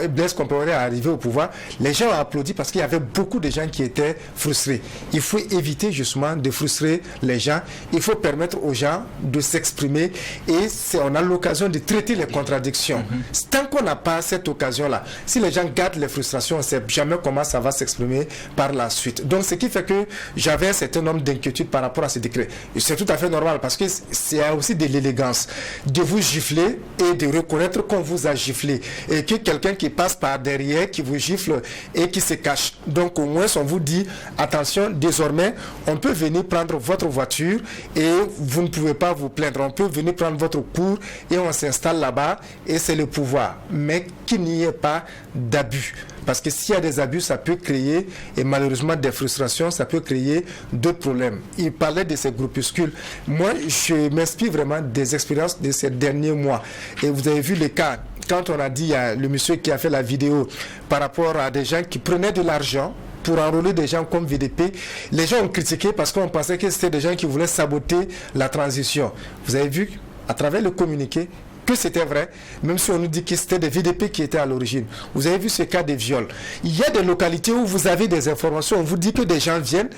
Blaise Compaoré est arrivé au pouvoir, les gens ont applaudi parce qu'il y avait beaucoup de gens qui étaient frustrés. Il faut éviter justement de frustrer les gens. Il faut permettre aux gens de s'exprimer et on a l'occasion de traiter les contradictions. Tant qu'on n'a pas cette occasion-là, si les gens gardent les frustrations, on ne sait jamais comment ça va s'exprimer par la suite. Donc, ce qui fait que j'avais un certain nombre d'inquiétudes par rapport à ce décret. Et c'est tout à fait normal parce que c'est aussi de l'élégance de vous gifler et de reconnaître qu'on vous a giflé et que quelqu'un qui passe par derrière, qui vous gifle et qui se cache. Donc, au moins, on vous dit, attention, désormais, on peut venir prendre votre voiture et vous ne pouvez pas vous plaindre. On peut venir prendre votre cours et on s'installe là-bas et c'est le pouvoir. Mais qu'il n'y ait pas d'abus. Parce que s'il y a des abus, ça peut créer, et malheureusement des frustrations, ça peut créer d'autres problèmes. Il parlait de ces groupuscules. Moi, je m'inspire vraiment des expériences de ces derniers mois. Et vous avez vu les cas, quand on a dit à le monsieur qui a fait la vidéo par rapport à des gens qui prenaient de l'argent pour enrôler des gens comme VDP, les gens ont critiqué parce qu'on pensait que c'était des gens qui voulaient saboter la transition. Vous avez vu, à travers le communiqué, que c'était vrai, même si on nous dit que c'était des VDP qui étaient à l'origine. Vous avez vu ce cas de viol. Il y a des localités où vous avez des informations, on vous dit que des gens viennent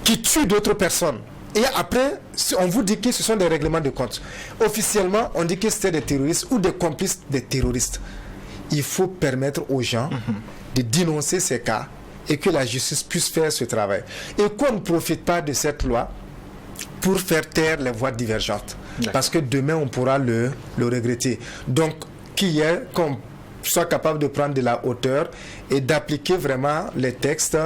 qui tuent d'autres personnes. Et après, on vous dit que ce sont des règlements de compte. Officiellement, on dit que c'était des terroristes ou des complices des terroristes. Il faut permettre aux gens de dénoncer ces cas et que la justice puisse faire ce travail. Et qu'on ne profite pas de cette loi pour faire taire les voix divergentes. Parce que demain, on pourra le regretter. Donc, qu'on soit capable de prendre de la hauteur et d'appliquer vraiment les textes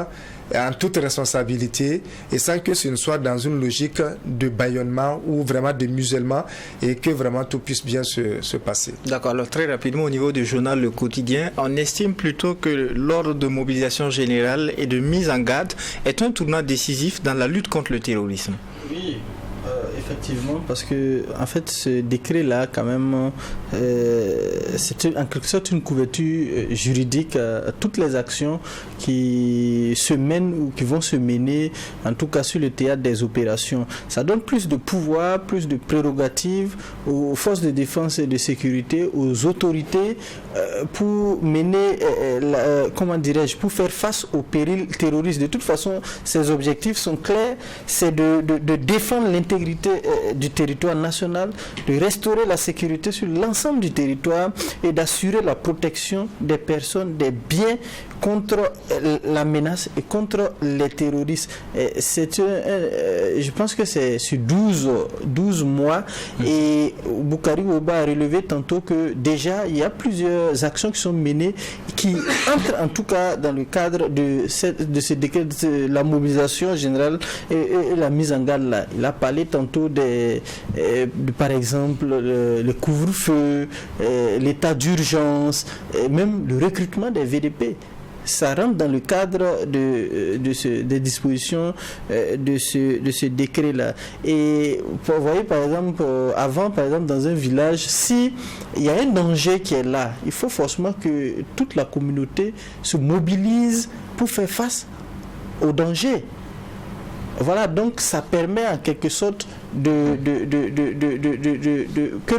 en toute responsabilité et sans que ce ne soit dans une logique de bâillonnement ou vraiment de musellement et que vraiment tout puisse bien se passer. D'accord. Alors très rapidement au niveau du journal Le Quotidien, on estime plutôt que l'ordre de mobilisation générale et de mise en garde est un tournant décisif dans la lutte contre le terrorisme. Oui. Effectivement, parce que en fait ce décret-là, quand même, c'est en quelque sorte une couverture juridique à toutes les actions qui se mènent ou qui vont se mener, en tout cas sur le théâtre des opérations. Ça donne plus de pouvoir, plus de prérogatives aux forces de défense et de sécurité, aux autorités pour mener, pour faire face aux périls terroristes. De toute façon, ces objectifs sont clairs, c'est de défendre l'intégrité du territoire national, de restaurer la sécurité sur l'ensemble du territoire et d'assurer la protection des personnes, des biens contre la menace et contre les terroristes. Je pense que c'est sur 12 mois et Boukari Ouba a relevé tantôt que déjà il y a plusieurs actions qui sont menées qui entrent en tout cas dans le cadre de ce décret de la mobilisation générale et la mise en garde là. Il a parlé tantôt de par exemple le couvre-feu, l'état d'urgence, même le recrutement des VDP. Ça rentre dans le cadre des dispositions de ce décret-là. Et vous voyez, par exemple, avant, par exemple, dans un village, si il y a un danger qui est là, il faut forcément que toute la communauté se mobilise pour faire face au danger. Voilà, donc ça permet en quelque sorte que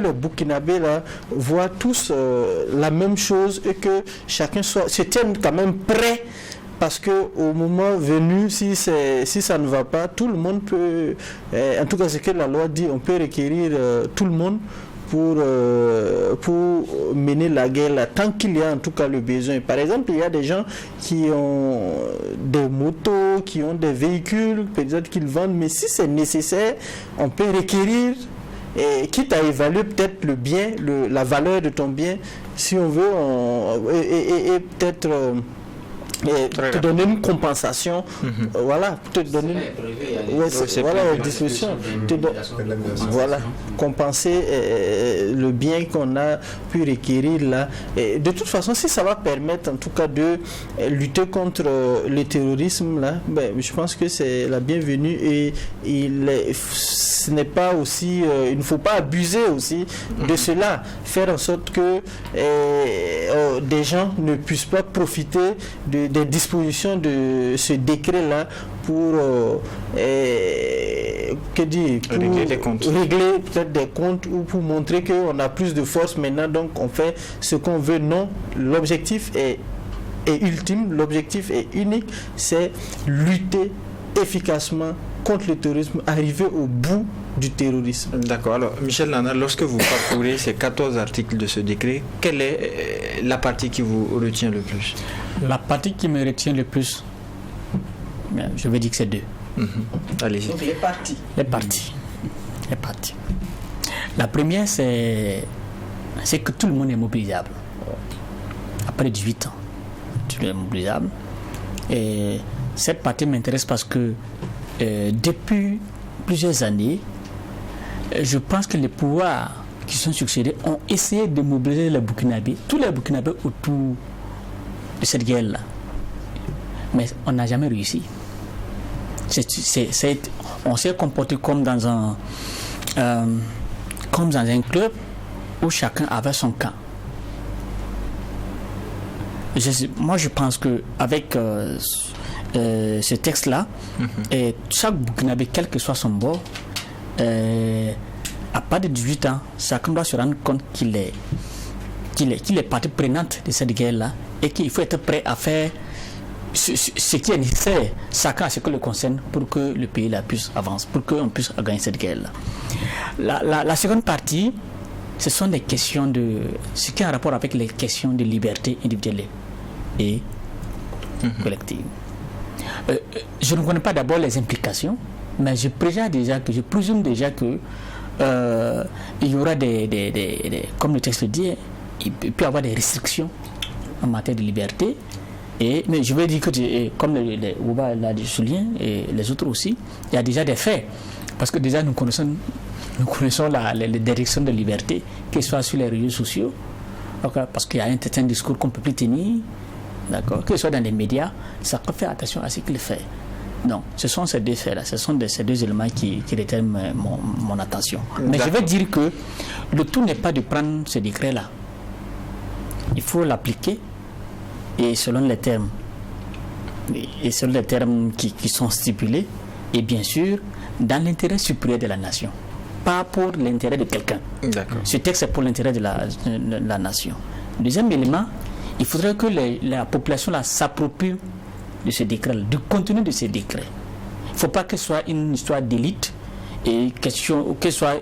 les Burkinabés là voient tous la même chose et que chacun se tienne quand même prêt parce que au moment venu, si ça ne va pas, tout le monde peut, en tout cas ce que la loi dit, on peut requérir tout le monde pour mener la guerre là, tant qu'il y a en tout cas le besoin. Par exemple, il y a des gens qui ont des motos, qui ont des véhicules, peut-être qu'ils vendent, mais si c'est nécessaire, on peut requérir, et quitte à évaluer peut-être le bien, la valeur de ton bien, si on veut, et peut-être te donner une compensation, voilà, te donner une disposition, voilà, compenser le bien qu'on a pu requérir là. Et de toute façon, si ça va permettre en tout cas de lutter contre le terrorisme là, ben, je pense que c'est la bienvenue, et ce n'est pas aussi, il ne faut pas abuser aussi de cela, faire en sorte que des gens ne puissent pas profiter des dispositions de ce décret-là pour régler peut-être des comptes, ou pour montrer qu'on a plus de force maintenant, donc on fait ce qu'on veut. Non, l'objectif est ultime, l'objectif est unique, c'est lutter efficacement contre le terrorisme, arriver au bout du terrorisme. D'accord. Alors, Michel Nana, lorsque vous parcourez ces 14 articles de ce décret, quelle est la partie qui vous retient le plus? La partie qui me retient le plus, je vais dire que c'est deux. Allez-y. Donc, les parties. La première, c'est que tout le monde est mobilisable. Après 18 ans, tout le monde est mobilisable. Et cette partie m'intéresse parce que depuis plusieurs années, je pense que les pouvoirs qui sont succédés ont essayé de mobiliser les Burkinabés, tous les Burkinabés autour de cette guerre-là. Mais on n'a jamais réussi. On s'est comporté comme dans un club où chacun avait son camp. Moi, je pense qu'avec ce texte-là, chaque Burkinabé, quel que soit son bord, à partir de 18 ans, chacun doit se rendre compte qu'il est partie prenante de cette guerre-là, et qu'il faut être prêt à faire ce qui est nécessaire, chacun à ce que le concerne, pour que le pays là puisse avancer, pour qu'on puisse gagner cette guerre-là. La seconde partie, ce sont des questions ce qui a un rapport avec les questions de liberté individuelle et collective. Je ne connais pas d'abord les implications, mais je présume déjà que il y aura comme le texte le dit, il peut y avoir des restrictions en matière de liberté. Mais je veux dire que, comme Ouba l'a souligné, et les autres aussi, il y a déjà des faits. Parce que déjà nous connaissons les directions de liberté, que ce soit sur les réseaux sociaux, parce qu'il y a un certain discours qu'on ne peut plus tenir, d'accord, que ce soit dans les médias, ça peut faire attention à ce qu'il fait. Donc, ce sont ces deux faits-là, ce sont ces deux éléments qui retiennent mon attention. Mais je veux dire que le tout n'est pas de prendre ce décret-là. Il faut l'appliquer, et selon les termes qui sont stipulés, et bien sûr dans l'intérêt supérieur de la nation, pas pour l'intérêt de quelqu'un. D'accord. Ce texte est pour l'intérêt de la nation. Deuxième élément, il faudrait que la population s'approprie de ce décret, du contenu de ce décret. Il ne faut pas que ce soit une histoire d'élite, et que ce soit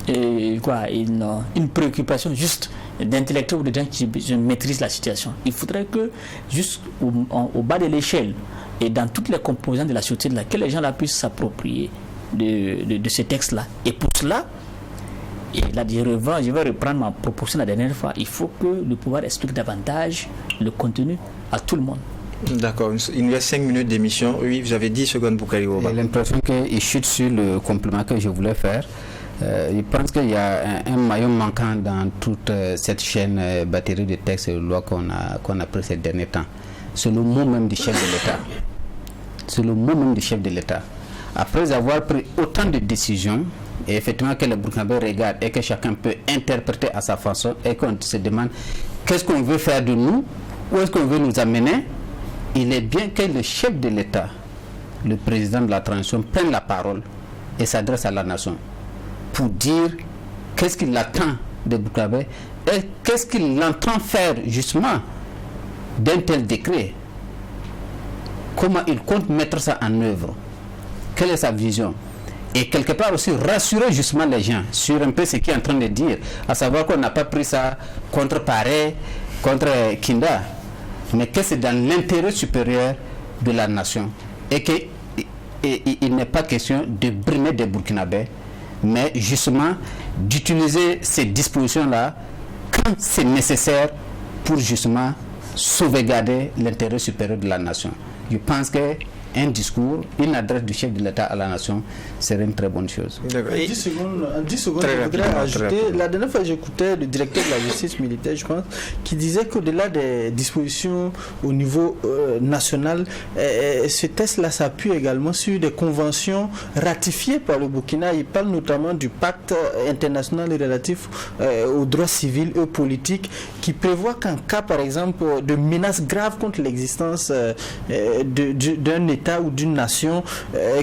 une préoccupation juste d'intellectuels ou de gens qui maîtrisent la situation. Il faudrait que, juste au bas de l'échelle et dans toutes les composantes de la société, que les gens puissent s'approprier de ce texte-là. Et pour cela, et là, je vais reprendre ma proposition la dernière fois, il faut que le pouvoir explique davantage le contenu à tout le monde. D'accord, il nous reste 5 minutes d'émission. Oui, vous avez 10 secondes pour Kariwoba. J'ai l'impression qu'il chute sur le complément que je voulais faire. Je pense qu'il y a un maillon manquant dans toute cette chaîne batterie de textes et de lois qu'on a pris ces derniers temps. C'est le mot même du chef de l'État. C'est le mot même du chef de l'État. Après avoir pris autant de décisions, et effectivement que les Burkinabés regardent et que chacun peut interpréter à sa façon, et qu'on se demande qu'est-ce qu'on veut faire de nous, où est-ce qu'on veut nous amener, il est bien que le chef de l'État, le président de la transition, prenne la parole et s'adresse à la nation pour dire qu'est-ce qu'il attend des Burkinabés et qu'est-ce qu'il entend faire justement d'un tel décret. comment il compte mettre ça en œuvre, quelle est sa vision. Et quelque part aussi rassurer justement les gens sur un peu ce qu'il est en train de dire, à savoir qu'on n'a pas pris ça contre Paré, contre Kinda, mais que c'est dans l'intérêt supérieur de la nation et qu'il n'est pas question de brimer des Burkinabés, mais justement d'utiliser ces dispositions-là quand c'est nécessaire pour justement sauvegarder l'intérêt supérieur de la nation. Je pense que un discours, une adresse du chef de l'État à la nation serait une très bonne chose. En 10 secondes, je voudrais ajouter, la dernière fois j'écoutais le directeur de la justice militaire, je pense, qui disait qu'au-delà des dispositions au niveau national, ce test-là s'appuie également sur des conventions ratifiées par le Burkina. Il parle notamment du pacte international relatif aux droits civils et politiques, qui prévoit qu'en cas, par exemple, de menaces graves contre l'existence d'un État ou d'une nation,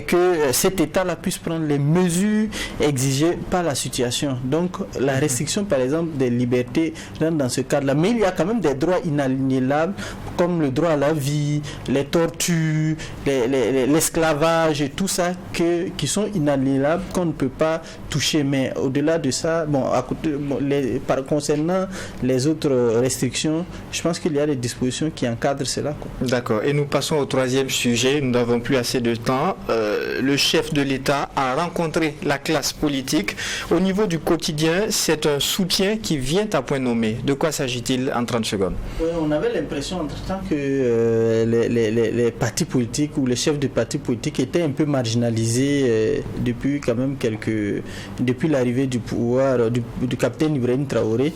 que cet État-là puisse prendre les mesures exigées par la situation. Donc la restriction par exemple des libertés rentre dans ce cadre-là. Mais il y a quand même des droits inaliénables comme le droit à la vie, les tortures, l'esclavage et tout ça qui sont inaliénables, qu'on ne peut pas toucher. Mais au-delà de ça, concernant les autres restrictions, je pense qu'il y a des dispositions qui encadrent cela. D'accord. Et nous passons au troisième sujet. Nous n'avons plus assez de temps. Le chef de l'État a rencontré la classe politique. Au niveau du quotidien, c'est un soutien qui vient à point nommé. De quoi s'agit-il en 30 secondes? Oui, on avait l'impression entre-temps que les partis politiques ou les chefs de partis politiques étaient un peu marginalisés depuis quand même depuis l'arrivée du pouvoir du capitaine Ibrahim Traoré,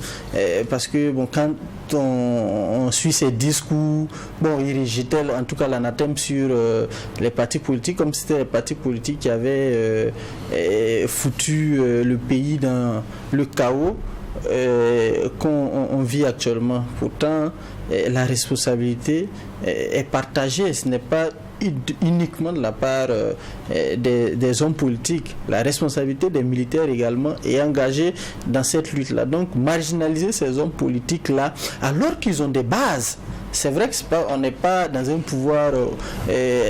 parce que quand on suit ses discours, il rejetait en tout cas l'anathème sur les partis politiques, comme si c'était les partis politiques qui avaient foutu le pays dans le chaos qu'on vit actuellement. Pourtant, la responsabilité est partagée. Ce n'est pas uniquement de la part des hommes politiques. La responsabilité des militaires également est engagée dans cette lutte-là. Donc, marginaliser ces hommes politiques-là, alors qu'ils ont des bases. C'est vrai qu'on n'est pas dans un pouvoir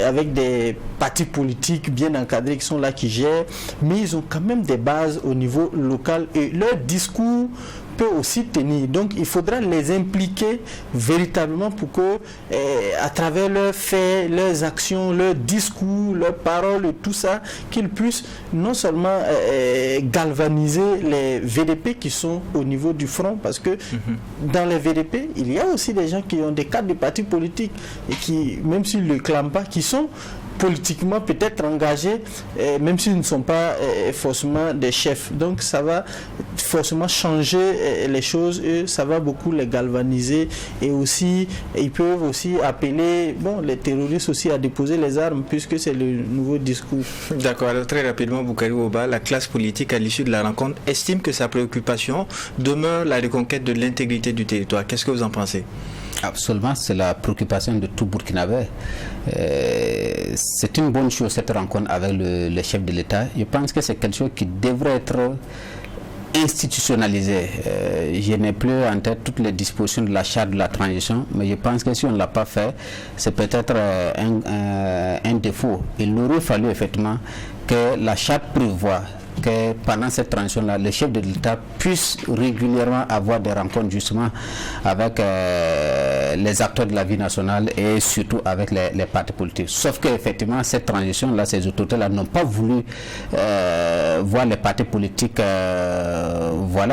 avec des partis politiques bien encadrés qui sont là, qui gèrent, mais ils ont quand même des bases au niveau local et leur discours peut aussi tenir. Donc il faudra les impliquer véritablement pour que à travers leurs faits, leurs actions, leurs discours, leurs paroles et tout ça, qu'ils puissent non seulement galvaniser les VDP qui sont au niveau du front, parce que dans les VDP, il y a aussi des gens qui ont des cadres de partis politiques et qui, même s'ils ne le clament pas, qui sont politiquement peut-être engagés, même s'ils ne sont pas forcément des chefs. Donc ça va forcément changer les choses et ça va beaucoup les galvaniser. Et aussi, ils peuvent aussi appeler les terroristes aussi à déposer les armes, puisque c'est le nouveau discours. D'accord. Alors très rapidement, Boukari Oba, la classe politique à l'issue de la rencontre estime que sa préoccupation demeure la reconquête de l'intégrité du territoire. Qu'est-ce que vous en pensez? Absolument, c'est la préoccupation de tout Burkinabé. C'est une bonne chose cette rencontre avec le chef de l'État. Je pense que c'est quelque chose qui devrait être institutionnalisé. Je n'ai plus en tête toutes les dispositions de la charte de la transition, mais je pense que si on ne l'a pas fait, c'est peut-être un défaut. Il aurait fallu effectivement que la charte prévoie que pendant cette transition-là, le chef de l'État puisse régulièrement avoir des rencontres justement avec les acteurs de la vie nationale et surtout avec les partis politiques. Sauf qu'effectivement, cette transition-là, ces autorités-là n'ont pas voulu voir les partis politiques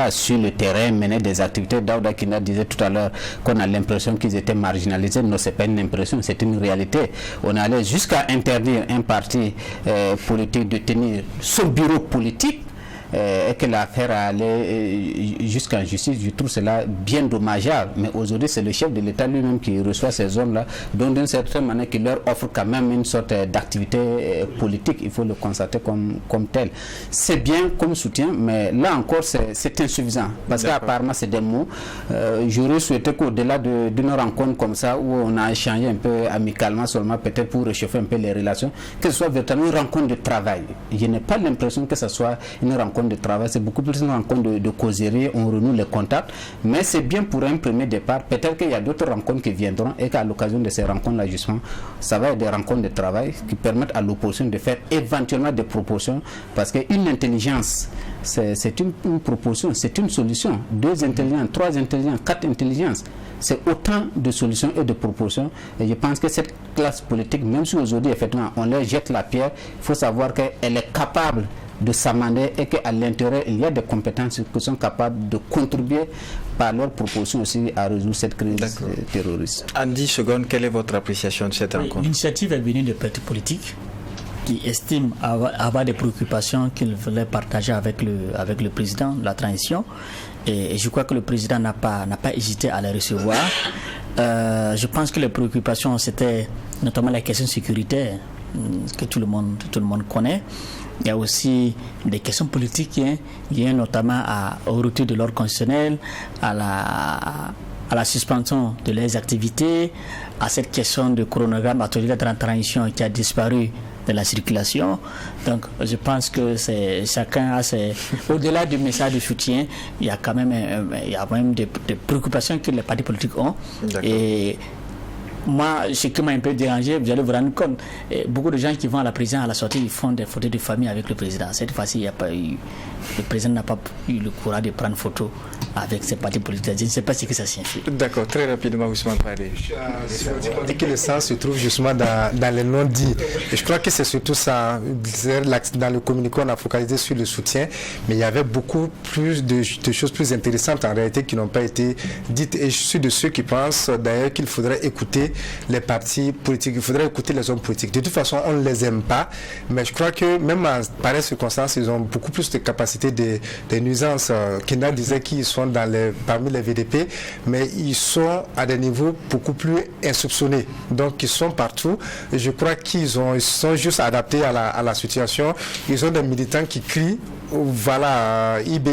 sur le terrain mener des activités. Daouda Kina disait tout à l'heure qu'on a l'impression qu'ils étaient marginalisés. Non, ce n'est pas une impression, c'est une réalité. On allait jusqu'à interdire un parti politique de tenir son bureau politique et que l'affaire allait jusqu'en justice. Je trouve cela bien dommageable. Mais aujourd'hui, c'est le chef de l'État lui-même qui reçoit ces hommes-là, donc d'une certaine manière qui leur offre quand même une sorte d'activité politique. Il faut le constater comme tel. C'est bien comme soutien, mais là encore, c'est insuffisant. Parce qu'apparemment, c'est des mots. J'aurais souhaité qu'au-delà d'une rencontre comme ça, où on a échangé un peu amicalement seulement, peut-être pour réchauffer un peu les relations, que ce soit véritablement une rencontre de travail. Je n'ai pas l'impression que ce soit une rencontre rencontre de travail, c'est beaucoup plus une rencontre de causerie, on renoue les contacts, mais c'est bien pour un premier départ. Peut-être qu'il y a d'autres rencontres qui viendront et qu'à l'occasion de ces rencontres-là, justement, ça va être des rencontres de travail qui permettent à l'opposition de faire éventuellement des propositions, parce qu'une intelligence, c'est une proposition, c'est une solution. 2 intelligences, 3 intelligences, 4 intelligences, c'est autant de solutions et de propositions. Et je pense que cette classe politique, même si aujourd'hui, effectivement, on leur jette la pierre, il faut savoir qu'elle est capable de s'amender et qu'à l'intérieur, il y a des compétences qui sont capables de contribuer par leurs propositions aussi à résoudre cette crise terroriste. En 10 secondes, quelle est votre appréciation de cette rencontre? L'initiative est venue des partis politiques qui estiment avoir des préoccupations qu'ils voulaient partager avec le président de la transition. Et je crois que le président n'a pas hésité à les recevoir. Je pense que les préoccupations, c'était notamment la question sécuritaire que tout le monde connaît. Il y a aussi des questions politiques liées notamment au retour de l'ordre constitutionnel, à la suspension de leurs activités, à cette question de chronogramme autoritaire de la transition qui a disparu de la circulation. Donc je pense que chacun a au-delà du message de soutien, il y a quand même des préoccupations que les partis politiques ont. Et moi, ce qui m'a un peu dérangé, vous allez vous rendre compte, beaucoup de gens qui vont à la prison à la sortie, ils font des photos de famille avec le président. Cette fois-ci, le président n'a pas eu le courage de prendre photo avec ses partis politiques. Je ne sais pas ce que ça signifie. D'accord, très rapidement, Ousmane Paré. On dit que le sens se trouve justement dans les non-dits. Et je crois que c'est surtout ça. Dans le communiqué, on a focalisé sur le soutien, mais il y avait beaucoup plus de choses plus intéressantes en réalité qui n'ont pas été dites. Et je suis de ceux qui pensent d'ailleurs qu'il faudrait écouter les partis politiques, il faudrait écouter les hommes politiques. De toute façon, on ne les aime pas, mais je crois que même en pareille circonstance, ils ont beaucoup plus de capacité des nuisances. Kenda disait qu'ils sont parmi les VDP, mais ils sont à des niveaux beaucoup plus insoupçonnés. Donc, ils sont partout. Et je crois qu'ils sont juste adaptés à la situation. Ils ont des militants qui crient voilà, IB,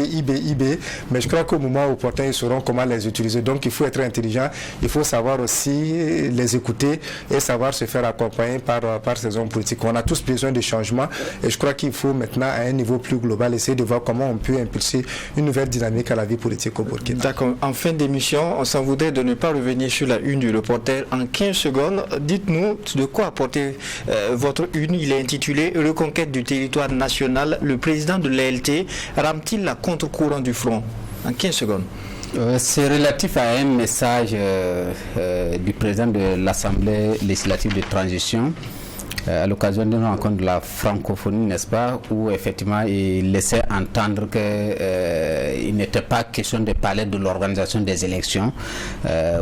mais je crois qu'au moment opportun, ils sauront comment les utiliser. Donc, il faut être intelligent, il faut savoir aussi les écouter et savoir se faire accompagner par ces hommes politiques. On a tous besoin de changements et je crois qu'il faut maintenant, à un niveau plus global, essayer de voir comment on peut impulser une nouvelle dynamique à la vie politique au Burkina. D'accord. En fin d'émission, on s'en voudrait de ne pas revenir sur la une du Reporter en 15 secondes. Dites-nous de quoi apporter votre une. Il est intitulé « Reconquête du territoire national ». Le président de l'ALT rame-t-il la contre-courant du front? En 15 secondes. C'est relatif à un message du président de l'Assemblée législative de transition à l'occasion d'une rencontre de la francophonie, n'est-ce pas, où effectivement il laissait entendre qu'il n'était pas question de parler de l'organisation des élections,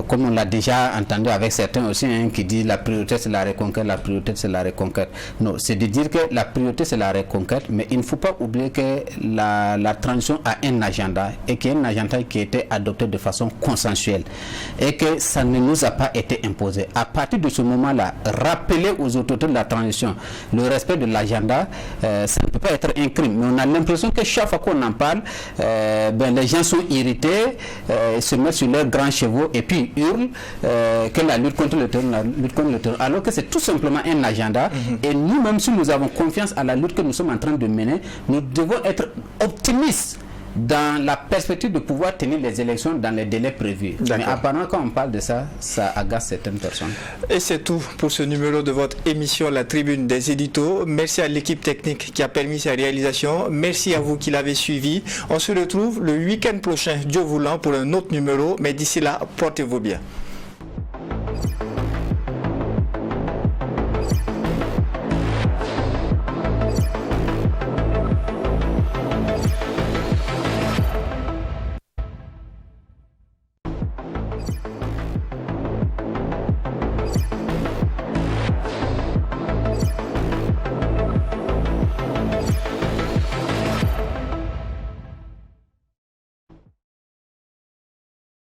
comme on l'a déjà entendu avec certains aussi qui disent la priorité c'est la reconquête, la priorité c'est la reconquête. Non, c'est de dire que la priorité c'est la reconquête, mais il ne faut pas oublier que la transition a un agenda et qu'il y a un agenda qui a été adopté de façon consensuelle et que ça ne nous a pas été imposé. À partir de ce moment-là, rappeler aux autorités de la transition le respect de l'agenda, ça ne peut pas être un crime, mais on a l'impression que chaque fois qu'on en parle, les gens sont irrités, se mettent sur leurs grands chevaux et puis hurlent que la lutte contre le terrorisme, alors que c'est tout simplement un agenda. Et nous-mêmes, si nous avons confiance à la lutte que nous sommes en train de mener, nous devons être optimistes dans la perspective de pouvoir tenir les élections dans les délais prévus. Mais apparemment, quand on parle de ça, ça agace certaines personnes. Et c'est tout pour ce numéro de votre émission La Tribune des éditos. Merci à l'équipe technique qui a permis sa réalisation. Merci à vous qui l'avez suivi. On se retrouve le week-end prochain, Dieu voulant, pour un autre numéro. Mais d'ici là, portez-vous bien.